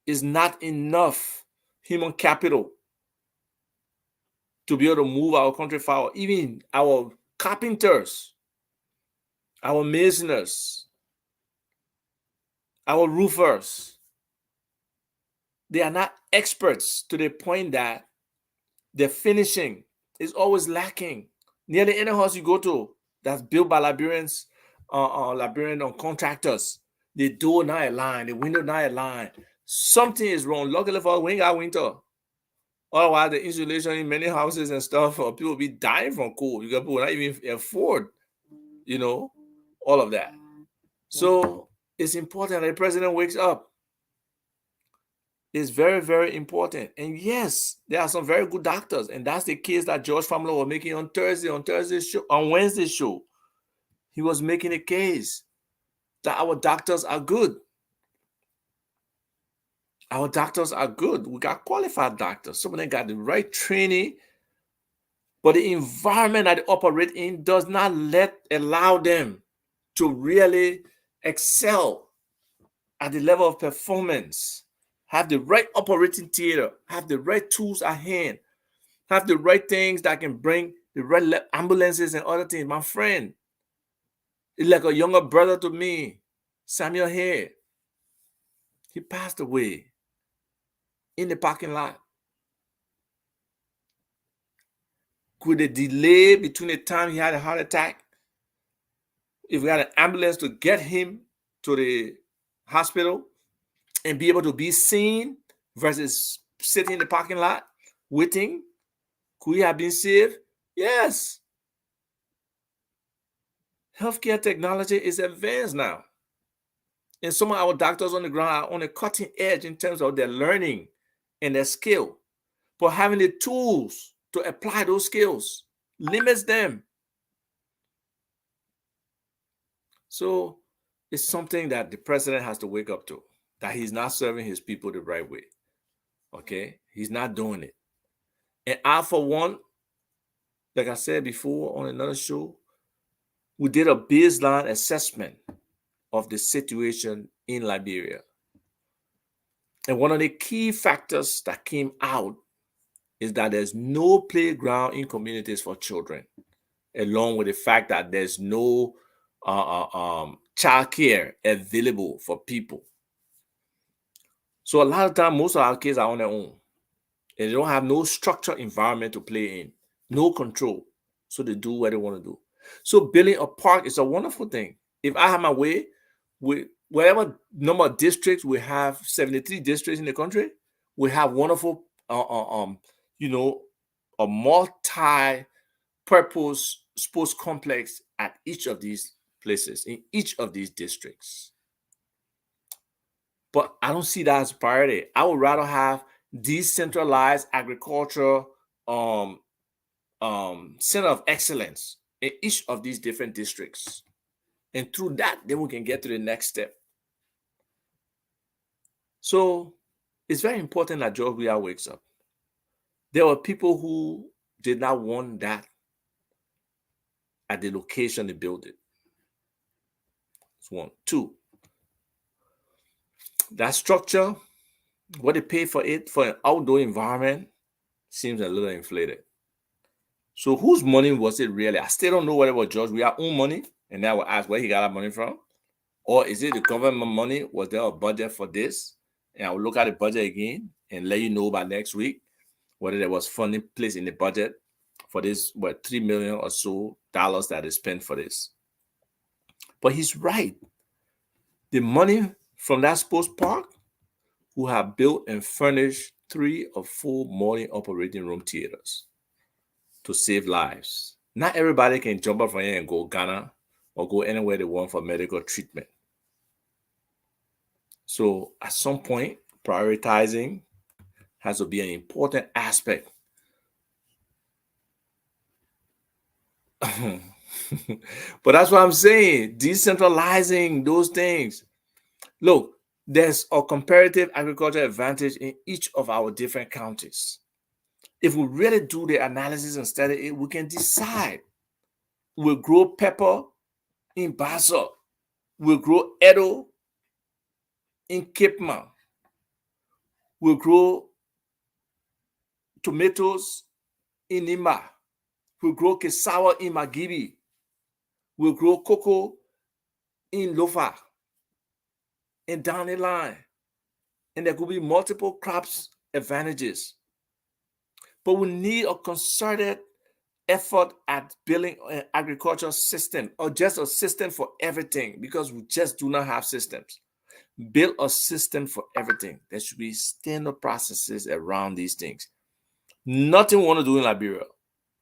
Is not enough human capital to be able to move our country forward. Even our carpenters, our masoners, our roofers, they are not experts to the point that the finishing is always lacking. Nearly any house you go to that's built by Liberians, Liberian contractors, the door not aligned, the window not aligned. Something is wrong. Luckily for us, we ain't got winter. Otherwise, the insulation in many houses and stuff, people will be dying from cold. You got people not even afford, all of that. So it's important that the president wakes up. It's very, very important. And yes, there are some very good doctors. And that's the case that George Family was making on Wednesday's show. He was making a case that our doctors are good. Our doctors are good. We got qualified doctors. Some of them got the right training, but the environment that they operate in does not allow them to really excel at the level of performance. Have the right operating theater, have the right tools at hand, have the right things that can bring the right ambulances and other things. My friend, is like a younger brother to me, Samuel Hare. He passed away in the parking lot. Could the delay between the time he had a heart attack, if we had an ambulance to get him to the hospital and be able to be seen versus sitting in the parking lot waiting, could he have been saved? Yes. Healthcare technology is advanced now. And some of our doctors on the ground are on the cutting edge in terms of their learning and their skill. But having the tools to apply those skills limits them. So it's something that the president has to wake up to, that he's not serving his people the right way. Okay? He's not doing it. And I, for one, like I said before on another show, we did a baseline assessment of the situation in Liberia. And one of the key factors that came out is that there's no playground in communities for children, along with the fact that there's no child care available for people. So a lot of time, most of our kids are on their own. And they don't have no structured environment to play in, no control. So they do what they want to do. So building a park is a wonderful thing. If I have my way, with whatever number of districts, we have 73 districts in the country, we have wonderful, a multi-purpose sports complex at each of these places, in each of these districts. But I don't see that as a priority. I would rather have decentralized agriculture center of excellence in each of these different districts. And through that, then we can get to the next step. So it's very important that George Weah wakes up. There were people who did not want that at the location they built it. That's one. Two, that structure, what they pay for it for an outdoor environment, seems a little inflated. So whose money was it really? I still don't know whether it was George Weah's own money, and then I will ask where he got that money from. Or is it the government money? Was there a budget for this? And I will look at the budget again and let you know by next week whether there was funding placed in the budget for this, $3 million or so that is spent for this. But he's right. The money from that sports park, who have built and furnished 3 or 4 modern operating room theaters to save lives. Not everybody can jump up from here and go Ghana or go anywhere they want for medical treatment. So at some point, prioritizing has to be an important aspect. But that's what I'm saying, decentralizing those things. Look, there's a comparative agricultural advantage in each of our different counties. If we really do the analysis and study it, we can decide. We'll grow pepper in Bassa. We'll grow Edo in Cape Mount. We'll grow tomatoes in Nimba. We'll grow cassava in Magibi. We'll grow cocoa in Lofa. And down the line. And there could be multiple crops advantages. But we need a concerted effort at building an agricultural system, or just a system for everything, because we just do not have systems. Build a system for everything. There should be standard processes around these things. Nothing we want to do in Liberia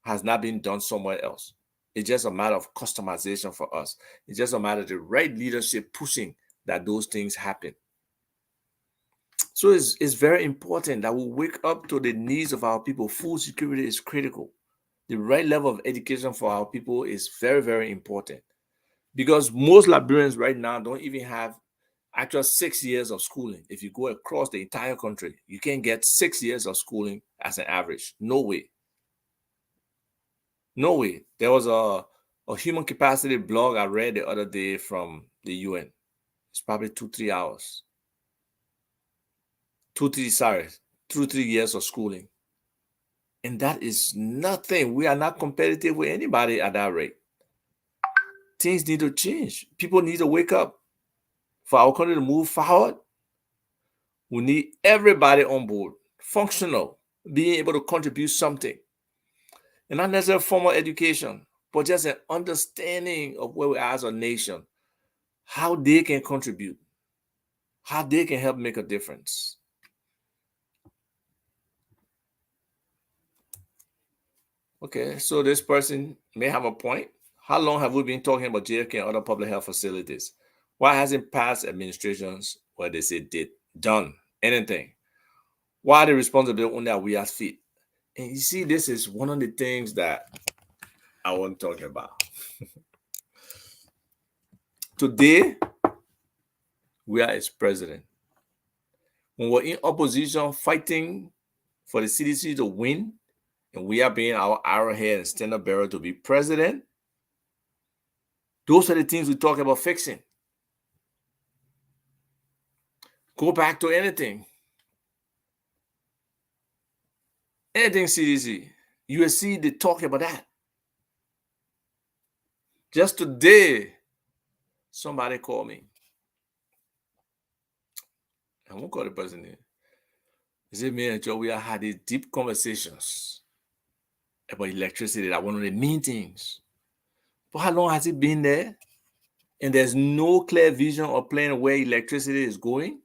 has not been done somewhere else. It's just a matter of customization for us. It's just a matter of the right leadership pushing that those things happen. So it's very important that we wake up to the needs of our people. Food security is critical. The right level of education for our people is very, very important, because most Liberians right now don't even have actual 6 years of schooling. If you go across the entire country, you can't get 6 years of schooling as an average. No way. No way. There was a human capacity blog I read the other day from the UN. It's probably 2-3 hours. 2-3 years of schooling. And that is nothing. We are not competitive with anybody at that rate. Things need to change. People need to wake up. For our country to move forward, we need everybody on board, functional, being able to contribute something. And not necessarily formal education, but just an understanding of where we are as a nation, how they can contribute, how they can help make a difference. Okay, so this person may have a point. How long have we been talking about JFK and other public health facilities? Why hasn't past administrations where they say did done anything? Why the responsibility only are we as feet? And you see, this is one of the things that I want to talk about. Today, we are as president. When we're in opposition fighting for the CDC to win, and we are being our arrowhead and standard bearer to be president, those are the things we talk about fixing. Go back to anything. Anything CDC. You will see they talk about that. Just today, somebody called me. I won't call the person name. He said, me and Joe, we have had these deep conversations about electricity. That one of the main things. But how long has it been there? And there's no clear vision or plan where electricity is going.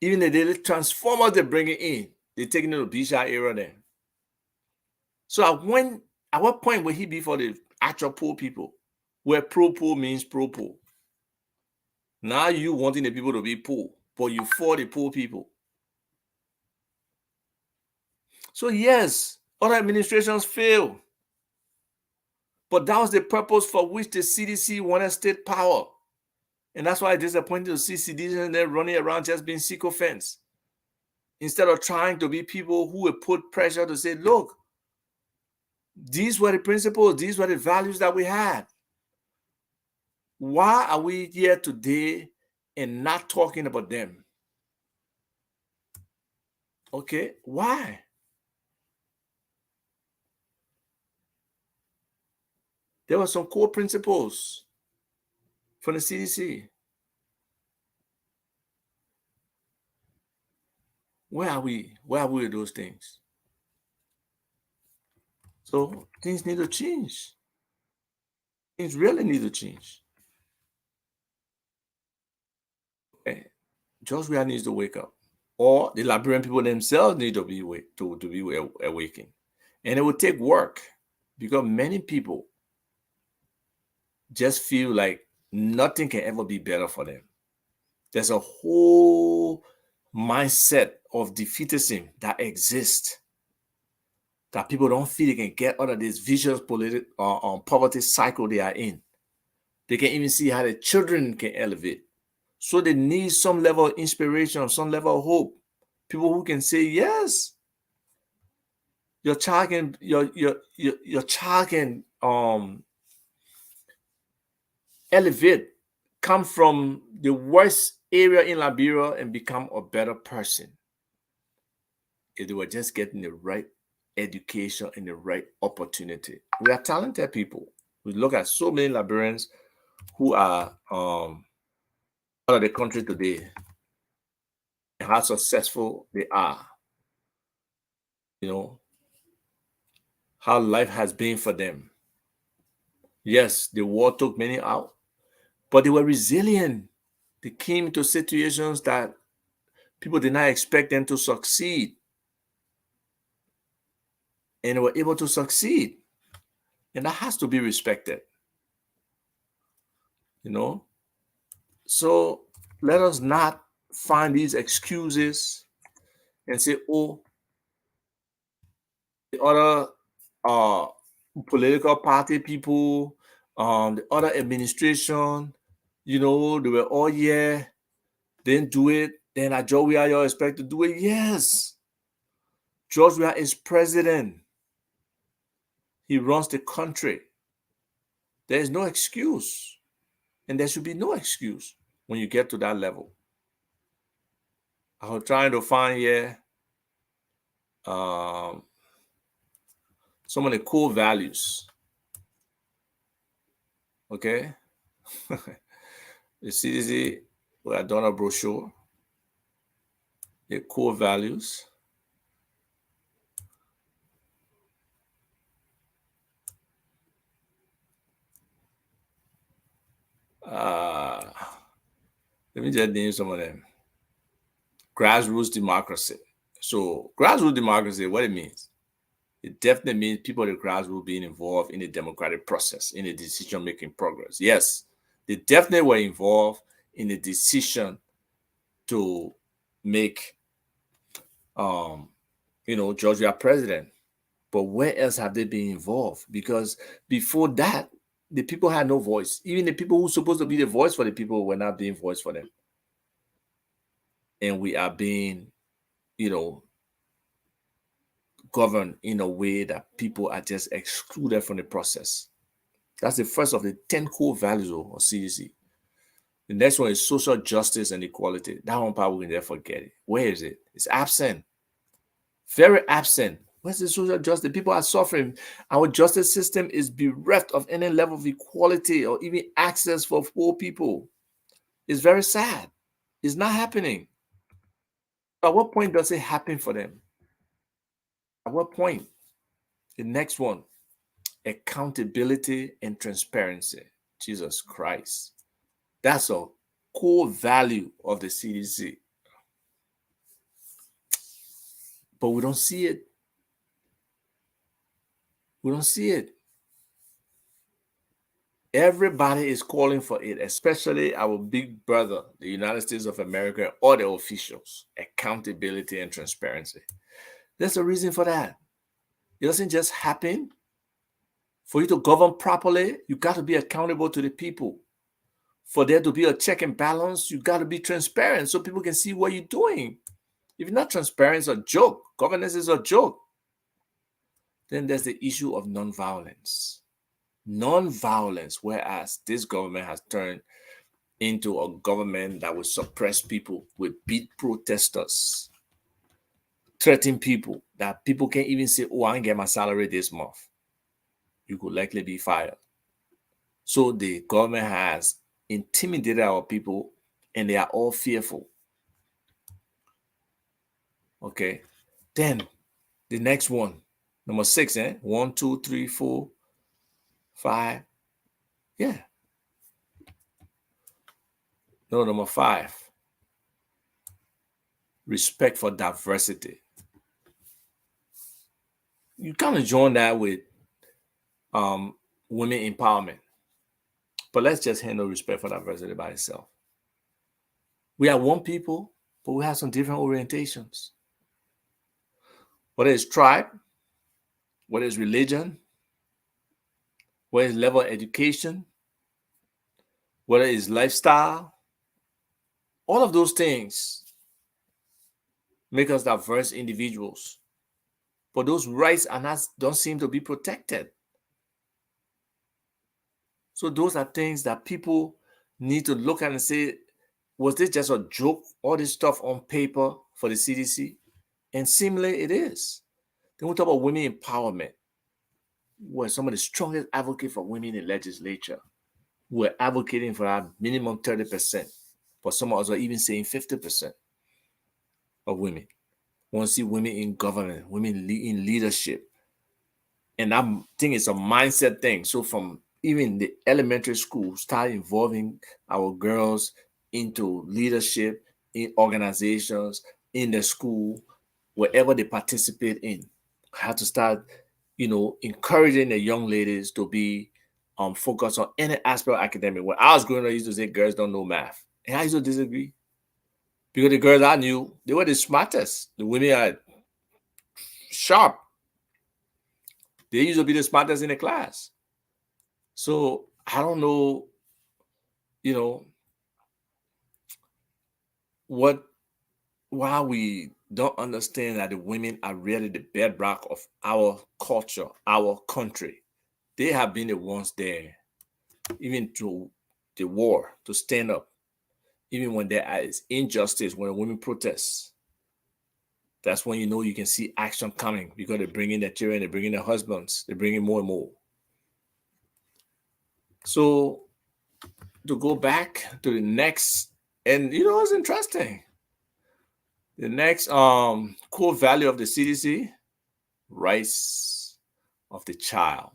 Even the daily transformers they're bringing in, they're taking it to Bisha area there. So at what point will he be for the actual poor people? Where pro-poor means pro-poor. Now you wanting the people to be poor, but you for the poor people. So yes, other administrations fail. But that was the purpose for which the CDC wanted state power. And that's why it's disappointing to see citizens there running around just being sycophants. Instead of trying to be people who will put pressure to say, look, these were the principles, these were the values that we had. Why are we here today and not talking about them? Okay, why? There were some core principles from the CDC. Where are we? Where are we with those things? So things need to change. Things really need to change. Okay. Georgia needs to wake up. Or the Liberian people themselves need to be awakened. And it will take work because many people just feel like nothing can ever be better for them. There's a whole mindset of defeatism that exists that people don't feel they can get out of this vicious poverty cycle they are in. They can even see how the children can elevate. So they need some level of inspiration, some level of hope. People who can say, yes, your child can elevate, come from the worst area in Liberia and become a better person if they were just getting the right education and the right opportunity. We are talented people. We look at so many Liberians who are out of the country today and how successful they are. You know, how life has been for them. Yes, the war took many out, but they were resilient. They came into situations that people did not expect them to succeed. And they were able to succeed. And that has to be respected. You know? So let us not find these excuses and say, oh, the other political party people, the other administration, you know, they were all here, didn't do it. Then at George Weah, you expect to do it. Yes. George Weah is president. He runs the country. There is no excuse. And there should be no excuse when you get to that level. I was trying to find here some of the core values. Okay. The CDC, we have done a brochure. The core values. Let me just name some of them. Grassroots democracy. So grassroots democracy, what it means. It definitely means people at the grassroots being involved in the democratic process, in the decision-making progress. Yes, they definitely were involved in the decision to make, Georgia president. But where else have they been involved? Because before that, the people had no voice. Even the people who were supposed to be the voice for the people were not being voice for them. And we are being, governed in a way that people are just excluded from the process. That's the first of the 10 core values of CDC. The next one is social justice and equality. That one part we can never forget it. Where is it? It's absent. Very absent. Where's the social justice? People are suffering. Our justice system is bereft of any level of equality or even access for poor people. It's very sad. It's not happening. At what point does it happen for them? At what point? The next one, accountability and transparency. Jesus Christ. That's a core value of the CDC. But we don't see it. We don't see it. Everybody is calling for it, especially our big brother, the United States of America, or the officials. Accountability and transparency. There's a reason for that. It doesn't just happen. For you to govern properly, you got to be accountable to the people. For there to be a check and balance, you got to be transparent so people can see what you're doing. If you're not transparent, it's a joke. Governance is a joke. Then there's the issue of nonviolence. Nonviolence, whereas this government has turned into a government that will suppress people, will beat protesters, threaten people, that people can't even say, oh, I didn't get my salary this month. You could likely be fired. So the government has intimidated our people and they are all fearful. Okay. Then the next one, number 6, 1, 2, 3, 4, 5. Yeah. No, number 5. Respect for diversity. You kind of join that with women empowerment. But let's just handle respect for diversity by itself. We are one people, but we have some different orientations. Whether it's tribe, whether it's religion, whether it's level of education, whether it's lifestyle, all of those things make us diverse individuals. But those rights don't seem to be protected. So those are things that people need to look at and say, was this just a joke, all this stuff on paper for the CDC? And seemingly it is. Then we talk about women empowerment. We're some of the strongest advocates for women in the legislature. We're advocating for our minimum 30%. But some of us are even saying 50% of women. We want to see women in government, women in leadership. And I think it's a mindset thing. So from even the elementary school, start involving our girls into leadership, in organizations, in the school, wherever they participate in. Have to start, encouraging the young ladies to be focused on any aspect of academic. When I was growing up, I used to say girls don't know math. And I used to disagree. Because the girls I knew, they were the smartest. The women are sharp. They used to be the smartest in the class. So I don't know, why we don't understand that the women are really the bedrock of our culture, our country. They have been the ones there, even through the war, to stand up. Even when there is injustice, when women protest, that's when you can see action coming, because they bring in their children, they bring in their husbands, they bring in more and more. So to go back to the next, and it's interesting. The next core value of the CDC, rights of the child.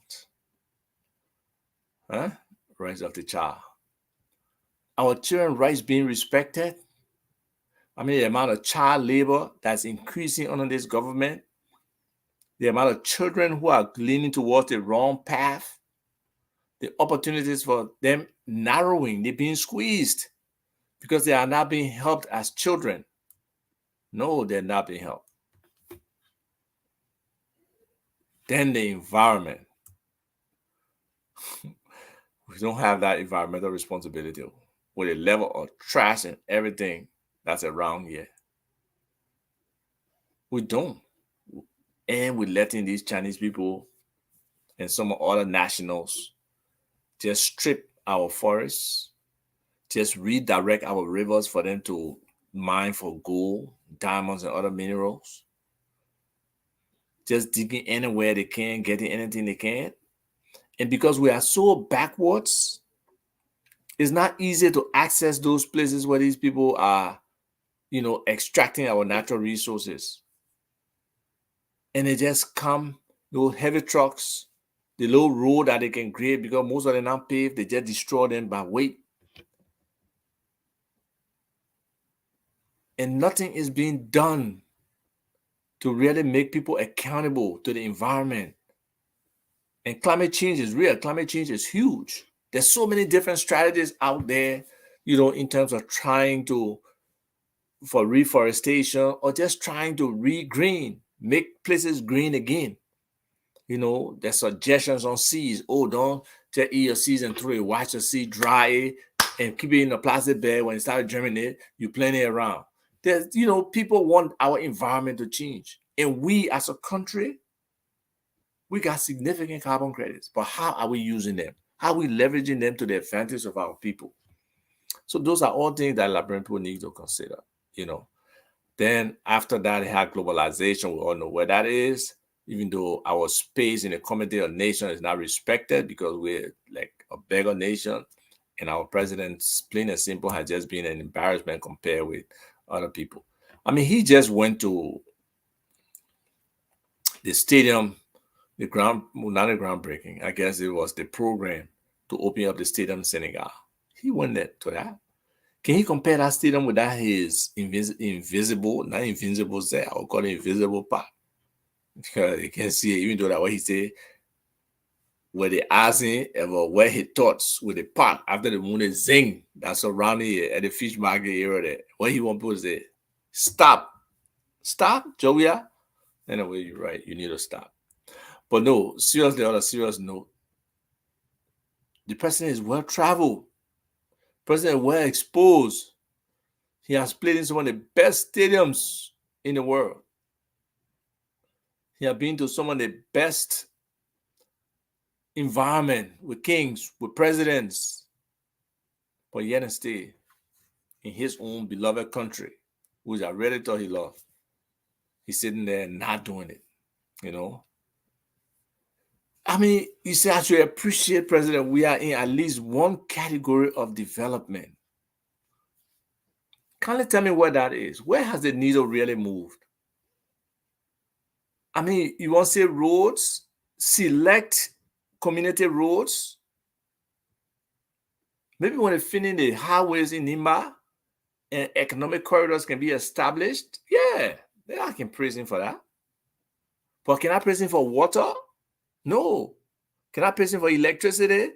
Rights of the child. Our children's rights being respected. I mean, the amount of child labor that's increasing under this government. the amount of children who are leaning towards the wrong path, the opportunities for them narrowing, they're being squeezed because they are not being helped as children. No, they're not being helped. Then the environment. We don't have that environmental responsibility with a level of trash and everything that's around here. We don't. And we're letting these Chinese people and some other nationals just strip our forests, just redirect our rivers for them to mine for gold, diamonds, and other minerals. Just digging anywhere they can, getting anything they can. And because we are so backwards, it's not easy to access those places where these people are, extracting our natural resources. And they just come, those heavy trucks, the low road that they can create, because most of them not paved, they just destroy them by weight. And nothing is being done to really make people accountable to the environment. And climate change is real. Climate change is huge. There's so many different strategies out there, in terms of trying for reforestation or just trying to re-green, make places green again. There's suggestions on seeds. Oh, don't just eat your seeds and throw it. Watch the seed dry it and keep it in a plastic bag. When it starts germinating, you plant it around. There's, people want our environment to change. And we as a country, we got significant carbon credits. But how are we using them? How are we leveraging them to the advantage of our people? So those are all things that Liberian people need to consider, Then after that, they have globalization. We all know where that is. Even though our space in the community of nations is not respected because we're like a beggar nation, and our president, plain and simple, has just been an embarrassment compared with other people. I mean, he just went to the stadium, not the groundbreaking, I guess it was the program to open up the stadium in Senegal. He went there to that. Can he compare that stadium with that his invisible, not invincible, I would call it invisible part? Because you can see it, even though that what he said, where they asked him about where he thoughts with the park after the moon is zing that's surrounding it at the fish market area there. What he want people to say, stop, Joey. Anyway, you're right, you need to stop. But no, seriously, on a serious note, the president is well traveled. President well exposed. He has played in some of the best stadiums in the world. He has been to some of the best environment with kings, with presidents, but yet and stay in his own beloved country, which I really thought he loved. He's sitting there not doing it, I mean, you say I should appreciate President. We are in at least one category of development. Can you tell me where that is? Where has the needle really moved? I mean, you want to say roads, select community roads? Maybe when they finish the highways in Nimba and economic corridors can be established, yeah, I can praise him for that. But can I praise him for water? No. Can I praise him for electricity?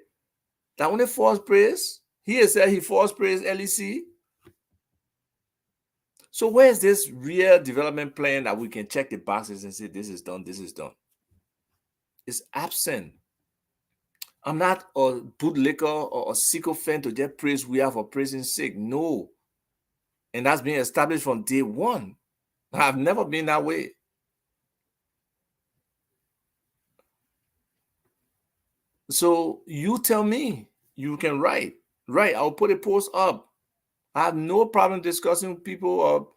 That only false praise. He has said he false praise LEC. So where's this real development plan that we can check the boxes and say this is done, this is done? It's absent. I'm not a bootlicker or a sycophant to just praise we are for praising sake. No. And that's been established from day one. I've never been that way. So you tell me, you can write. Right, I'll put a post up. I have no problem discussing with people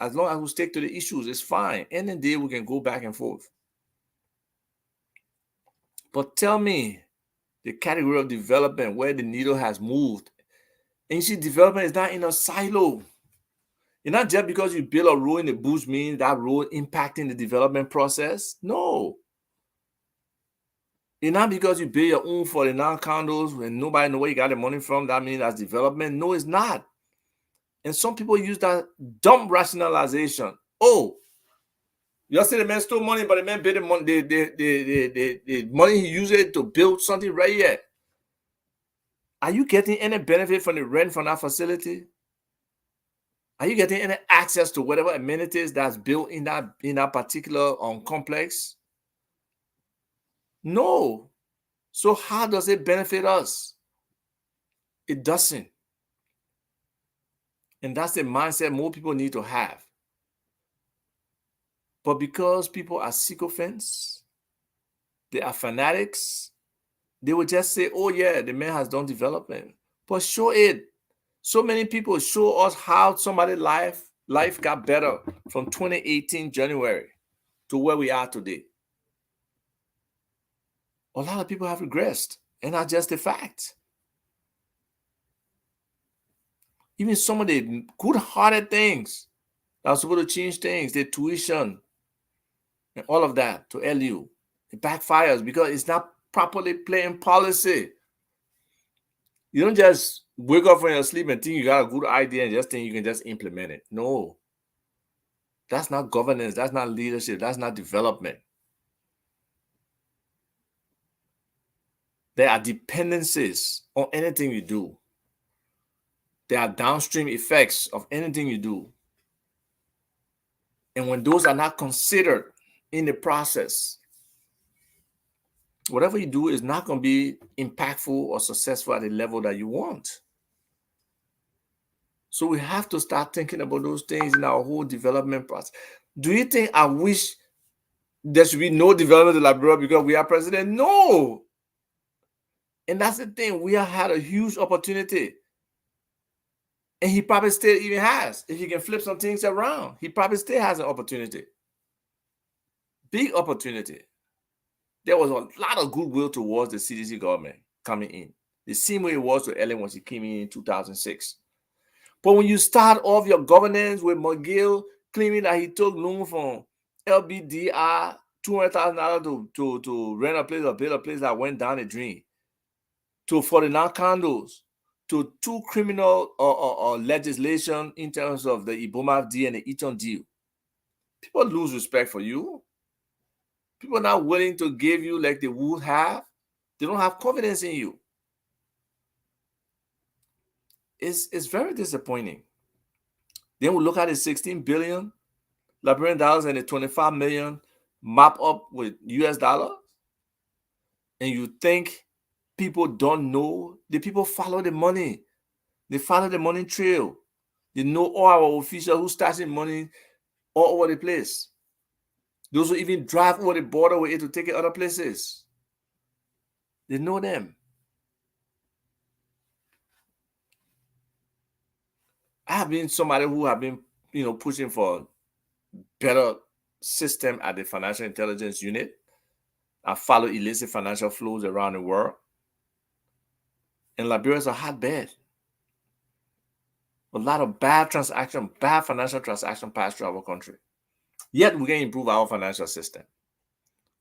as long as we stick to the issues. It's fine. And then we can go back and forth. But tell me the category of development where the needle has moved. And you see, development is not in a silo. It's not just because you build a road in the bush means that road impacting the development process. No. It's not because you build your own for the non-condos and nobody know where you got the money from, that means that's development. No, it's not. And some people use that dumb rationalization. Oh, You say the man stole money, but the man paid the money, the money he used it to build something right here. Are you getting any benefit from the rent from that facility? Are you getting any access to whatever amenities that's built in that particular complex? No. So how does it benefit us? It doesn't. And that's the mindset more people need to have. But because people are sycophants, they are fanatics, they will just say, oh yeah, the man has done development. But show it. So many people show us how somebody's life got better from 2018 January to where we are today. A lot of people have regressed, and that's just a fact. Even some of the good-hearted things that are supposed to change things, the tuition and all of that to LU, it backfires because it's not properly playing policy. You don't just wake up from your sleep and think you got a good idea and just think you can just implement it. No. That's not governance. That's not leadership. That's not development. There are dependencies on anything you do. There are downstream effects of anything you do. And when those are not considered in the process, whatever you do is not going to be impactful or successful at the level that you want. So we have to start thinking about those things in our whole development process. Do you think I wish there should be no development in Liberia because we are president? No. And that's the thing. We have had a huge opportunity. And he probably still even has. If he can flip some things around, he probably still has an opportunity. Big opportunity. There was a lot of goodwill towards the CDC government coming in. The same way it was to Ellen when she came in 2006. But when you start off your governance with McGill claiming that he took loan from LBDR $200,000 to rent a place or build a place that went down the drain, to 49 condos, to 2 criminal legislation in terms of the Iboma deal and the Eaton deal, people lose respect for you. People are not willing to give you like they would have. They don't have confidence in you. It's very disappointing. Then we look at the 16 billion Liberian dollars and the 25 million map up with US dollars, and you think people don't know. The people follow the money. They follow the money trail. They know all our officials who stashing money all over the place. Those who even drive over the border with it to take it other places. They know them. I have been somebody who have been, pushing for better system at the Financial Intelligence Unit. I follow illicit financial flows around the world. And Liberia is a hotbed. A lot of bad financial transaction pass through our country. Yet we can improve our financial system.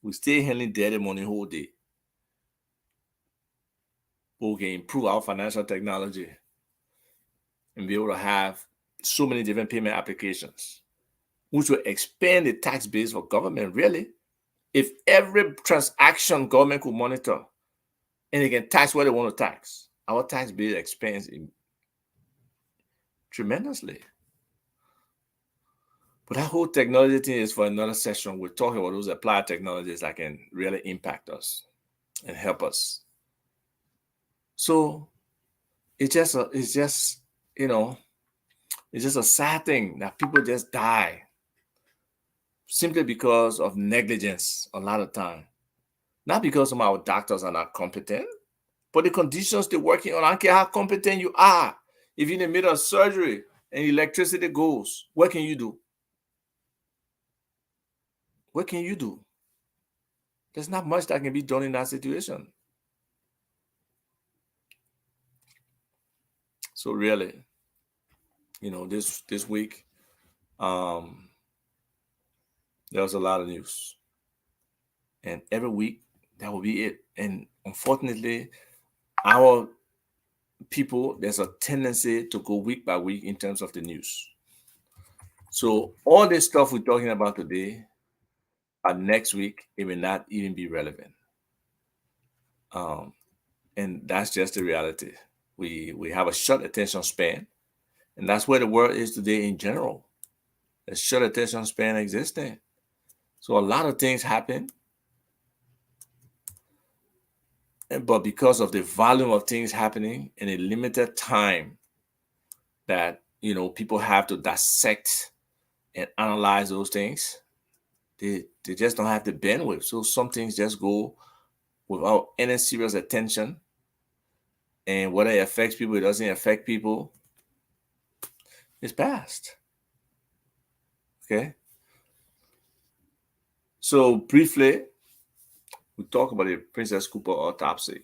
We stay handling dirty money whole day. But we can improve our financial technology and be able to have so many different payment applications, which will expand the tax base for government, really. If every transaction government could monitor and they can tax what they want to tax, our tax base expands tremendously. But that whole technology thing is for another session. We're talking about those applied technologies that can really impact us and help us. So it's just a sad thing that people just die simply because of negligence a lot of time. Not because some of our doctors are not competent, but the conditions they're working on. I don't care how competent you are. If you're in the middle of surgery and electricity goes, what can you do? What can you do? There's not much that can be done in that situation. So really, this week, there was a lot of news. And every week, that will be it. And unfortunately, our people, there's a tendency to go week by week in terms of the news. So all this stuff we're talking about today, next week it may not even be relevant. And that's just the reality. We have a short attention span, and that's where the world is today in general. A short attention span existing. So a lot of things happen, but because of the volume of things happening in a limited time that people have to dissect and analyze those things, they just don't have the bandwidth. So some things just go without any serious attention, and whether it affects people, it doesn't affect people, it's past. Okay. So briefly, we talk about the Princess Cooper autopsy.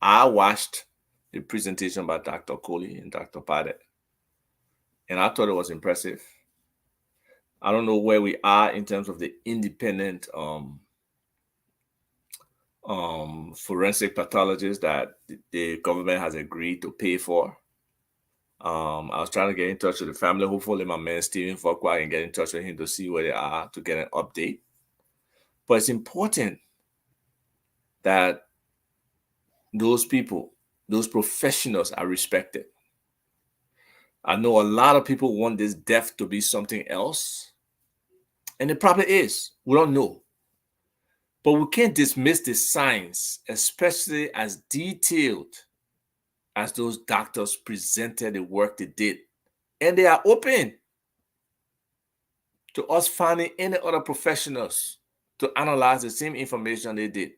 I watched the presentation by Dr. Coley and Dr. Padek, and I thought it was impressive. I don't know where we are in terms of the independent forensic pathologists that the government has agreed to pay for. I was trying to get in touch with the family. Hopefully my man Stephen Fuqua, I can get in touch with him to see where they are to get an update. But it's important that those people, those professionals are respected. I know a lot of people want this death to be something else, and it probably is. We don't know. But we can't dismiss the science, especially as detailed as those doctors presented the work they did. And they are open to us finding any other professionals to analyze the same information they did.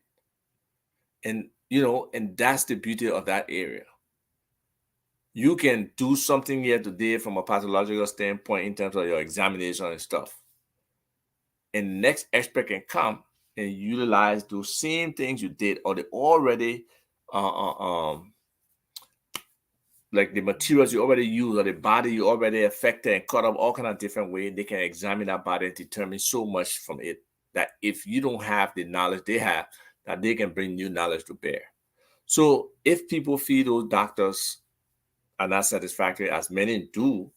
And, and that's the beauty of that area. You can do something here today from a pathological standpoint in terms of your examination and stuff. And the next expert can come and utilize those same things you did, or they already like the materials you already use, or the body you already affected and cut up all kind of different ways. They can examine that body and determine so much from it that if you don't have the knowledge they have, that they can bring new knowledge to bear. So if people feel those doctors are not satisfactory, as many do,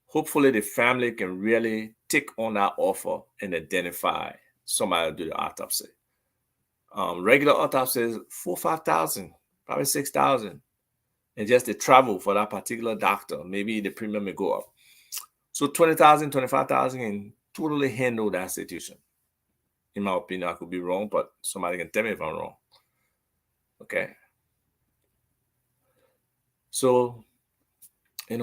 hopefully the family can really take on that offer and identify somebody to do the autopsy. Regular autopsies, 4,000 or 5,000, probably 6,000. And just the travel for that particular doctor, maybe the premium may go up. So 20,000, 25,000 can totally handle that situation. In my opinion, I could be wrong, but somebody can tell me if I'm wrong. Okay. So, we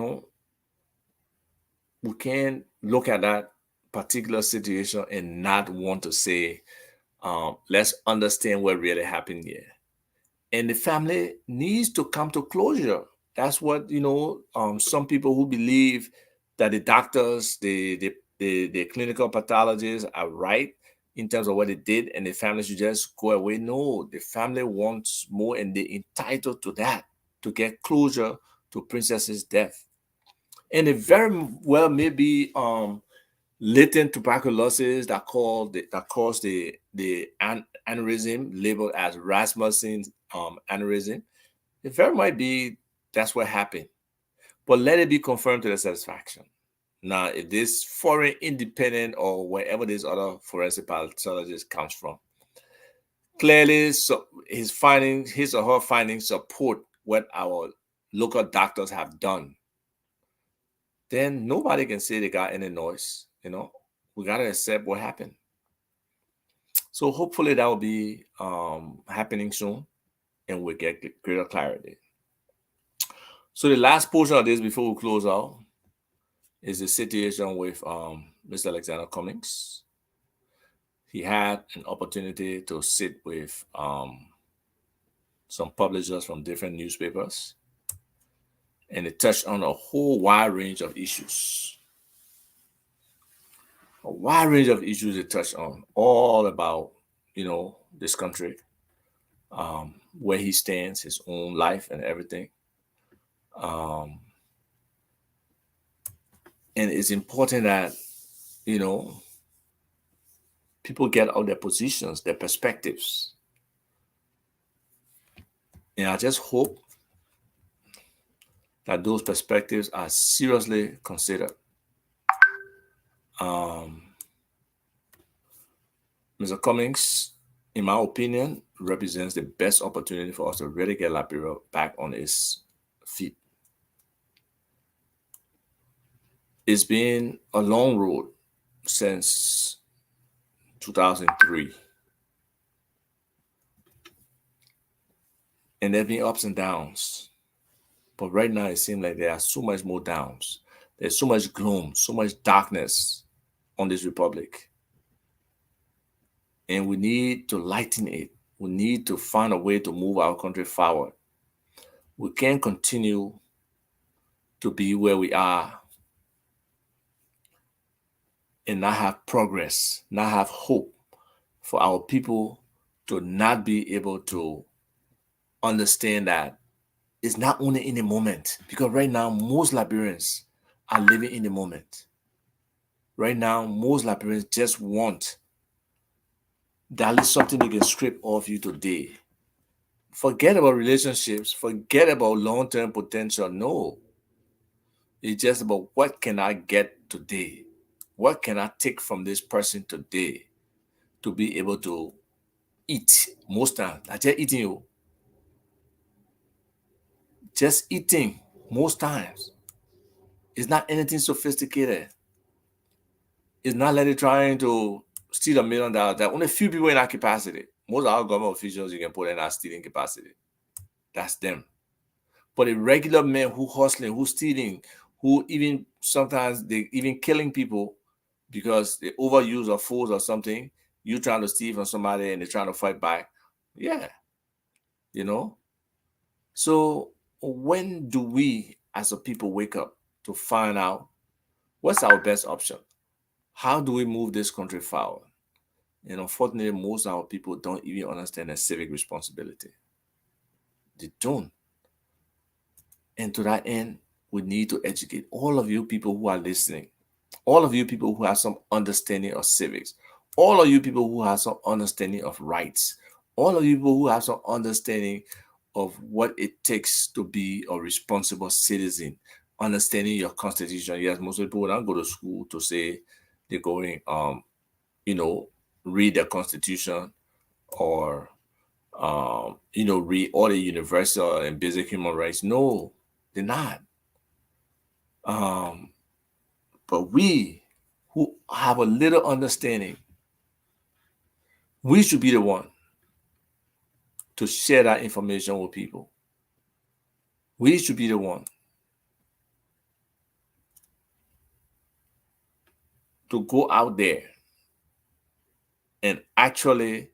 can't look at that particular situation and not want to say, let's understand what really happened here. And the family needs to come to closure. That's what, some people who believe that the doctors, the clinical pathologists are right in terms of what they did, and the family should just go away. No, the family wants more, and they're entitled to that, to get closure to Princess's death. And it very well may be latent tuberculosis that caused the aneurysm, labeled as Rasmussen aneurysm. It very might be that's what happened, but let it be confirmed to their satisfaction. Now, if this foreign independent or wherever this other forensic pathologist comes from, clearly so his or her findings support what our local doctors have done, then nobody can say they got any noise. We got to accept what happened. So hopefully that will be happening soon, and we'll get greater clarity. So the last portion of this before we close out is the situation with Mr. Alexander Cummings. He had an opportunity to sit with some publishers from different newspapers, and it touched on a whole wide range of issues. A wide range of issues it touched on, all about, this country, where he stands, his own life and everything. And it's important that, people get out their positions, their perspectives. And I just hope that those perspectives are seriously considered. Mr. Cummings, in my opinion, represents the best opportunity for us to really get Liberia back on its feet. It's been a long road since 2003. And there have been ups and downs. But right now, it seems like there are so much more downs. There's so much gloom, so much darkness on this republic. And we need to lighten it. We need to find a way to move our country forward. We can't continue to be where we are and not have progress, not have hope for our people to not be able to understand that it's not only in the moment. Because right now, most Liberians are living in the moment. Right now, most Liberians just want that is something they can scrape off you today. Forget about relationships. Forget about long-term potential. No. It's just about what can I get today? What can I take from this person today to be able to eat? Most times, I just eating you. Just eating most times. It's not anything sophisticated. It's not like they're trying to steal $1 million. There are only a few people in that capacity. Most of our government officials you can put in that stealing capacity. That's them. But a regular man who hustling, who stealing, who even sometimes they even killing people because they overuse or fools or something, you trying to steal from somebody and they're trying to fight back. Yeah. You know? So when do we as a people wake up to find out what's our best option? How do we move this country forward? And unfortunately, most of our people don't even understand their civic responsibility. They don't. And to that end, we need to educate all of you people who are listening, all of you people who have some understanding of civics, all of you people who have some understanding of rights, all of you people who have some understanding of what it takes to be a responsible citizen, understanding your constitution. Yes, most people don't go to school to say they're going, read the constitution or, read all the universal and basic human rights. No, they're not. But we who have a little understanding, we should be the one to share that information with people. We should be the one to go out there and actually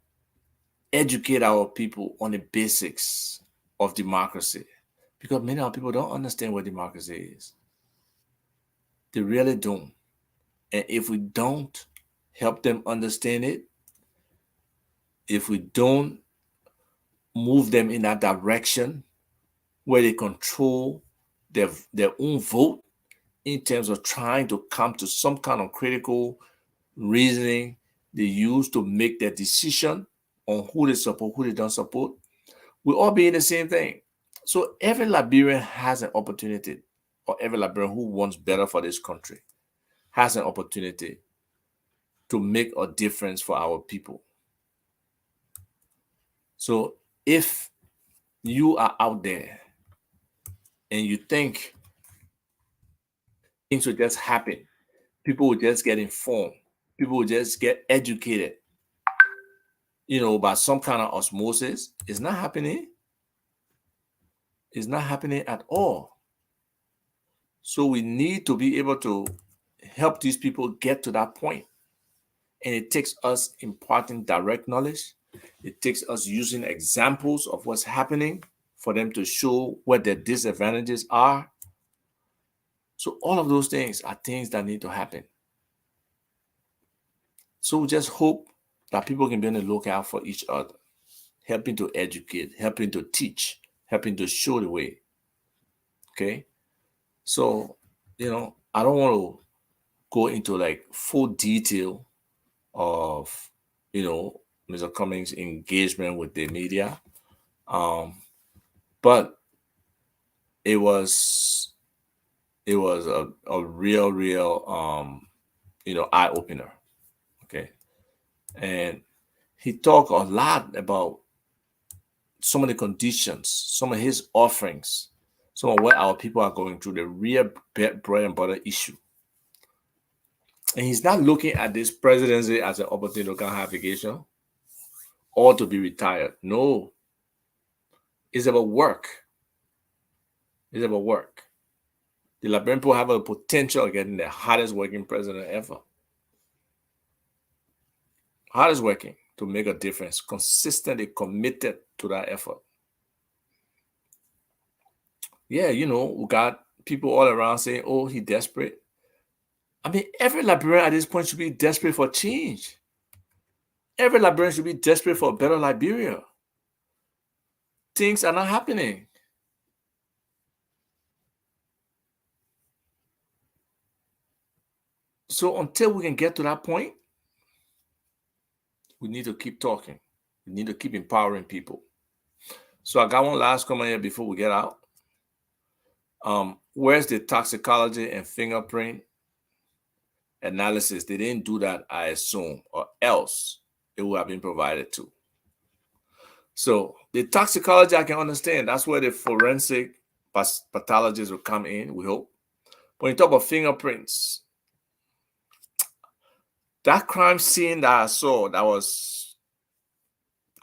educate our people on the basics of democracy. Because many of our people don't understand what democracy is. They really don't. And if we don't help them understand it, if we don't move them in that direction where they control their own vote in terms of trying to come to some kind of critical reasoning they use to make their decision on who they support, who they don't support, we'll all be in the same thing. So every Liberian has an opportunity, or every Liberian who wants better for this country has an opportunity to make a difference for our people. So if you are out there and you think things will just happen, people will just get informed, people will just get educated, by some kind of osmosis, it's not happening. It's not happening at all. So we need to be able to help these people get to that point. And it takes us imparting direct knowledge. It takes us using examples of what's happening for them to show what their disadvantages are. So all of those things are things that need to happen. So we just hope that people can be on the lookout for each other, helping to educate, helping to teach, helping to show the way. Okay? So, I don't want to go into like full detail of, Mr. Cummings' engagement with the media. But it was a real eye opener. Okay. And he talked a lot about some of the conditions, some of his offerings, some of what our people are going through, the real bread and butter issue. And he's not looking at this presidency as an opportunity to come have vacation or to be retired. No. It's about work. It's about work. The Liberian people have a potential of getting the hardest working president ever. Hardest working to make a difference, consistently committed to that effort. Yeah, we got people all around saying, oh, he's desperate. I mean, every Liberian at this point should be desperate for change. Every Liberian should be desperate for a better Liberia. Things are not happening. So until we can get to that point, we need to keep talking. We need to keep empowering people. So I got one last comment here before we get out. Where's the toxicology and fingerprint analysis? They didn't do that, I assume, or else it would have been provided to. So the toxicology, I can understand. That's where the forensic pathologists will come in, we hope. But when you talk about fingerprints, that crime scene that I saw that was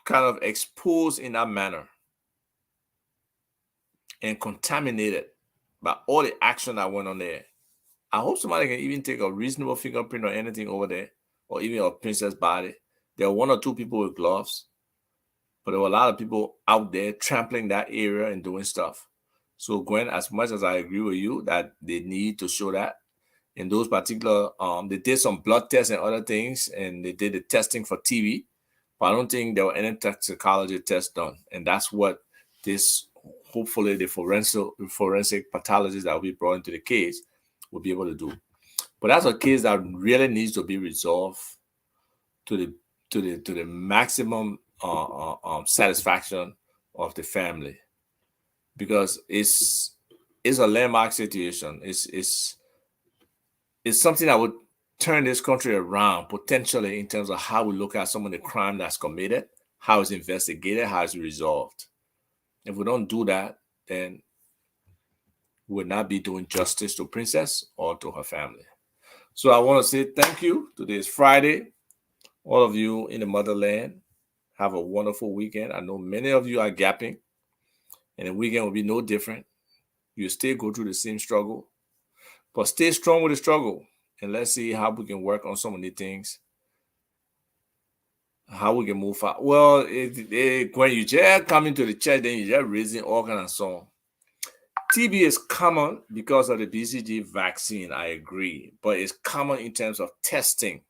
kind of exposed in that manner and contaminated by all the action that went on there, I hope somebody can even take a reasonable fingerprint or anything over there, or even a princess body. There were one or two people with gloves, but there were a lot of people out there trampling that area and doing stuff. So Gwen, as much as I agree with you that they need to show that, in those particular, they did some blood tests and other things, and they did the testing for TB, but I don't think there were any toxicology tests done. And that's what this, hopefully the forensic pathologists that will be brought into the case will be able to do. But that's a case that really needs to be resolved to the maximum satisfaction of the family, because it's a landmark situation. It's something that would turn this country around potentially in terms of how we look at some of the crime that's committed, how it's investigated, how it's resolved. If we don't do that, then we'll not be doing justice to Princess or to her family. So I want to say thank you. Today is Friday. All of you in the motherland, have a wonderful weekend. I know many of you are gapping, and the weekend will be no different. You still go through the same struggle, but stay strong with the struggle, and let's see how we can work on some of the things, how we can move forward. Well, when you just come into the church, then you're just raising all kinds of songs. TB is common because of the BCG vaccine, I agree, but it's common in terms of testing.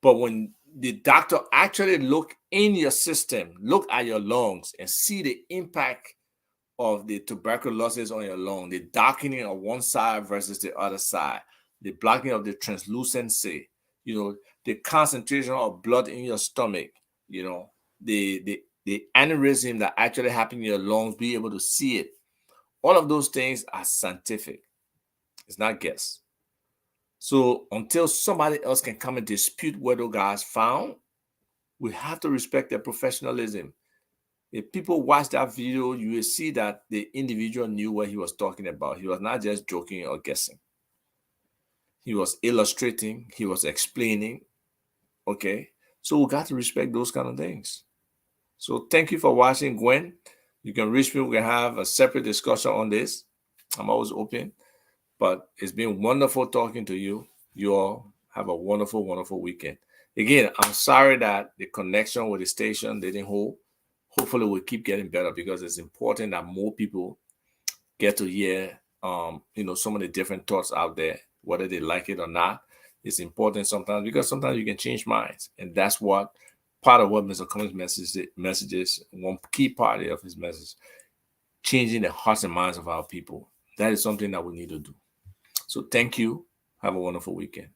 But when the doctor actually look in your system, look at your lungs and see the impact of the tuberculosis on your lung, the darkening of one side versus the other side, the blocking of the translucency, the concentration of blood in your stomach, the aneurysm that actually happened in your lungs, be able to see it. All of those things are scientific. It's not guess. So until somebody else can come and dispute what those guys found, we have to respect their professionalism. If people watch that video, you will see that the individual knew what he was talking about. He was not just joking or guessing. He was illustrating. He was explaining. Okay? So we got to respect those kind of things. So thank you for watching, Gwen. You can reach me. We can have a separate discussion on this. I'm always open. But it's been wonderful talking to you. You all have a wonderful, wonderful weekend. Again, I'm sorry that the connection with the station didn't hold. Hopefully we'll keep getting better, because it's important that more people get to hear, some of the different thoughts out there, whether they like it or not. It's important sometimes, because sometimes you can change minds. And that's what part of what Mr. Cummings' message is, one key part of his message, changing the hearts and minds of our people. That is something that we need to do. So thank you. Have a wonderful weekend.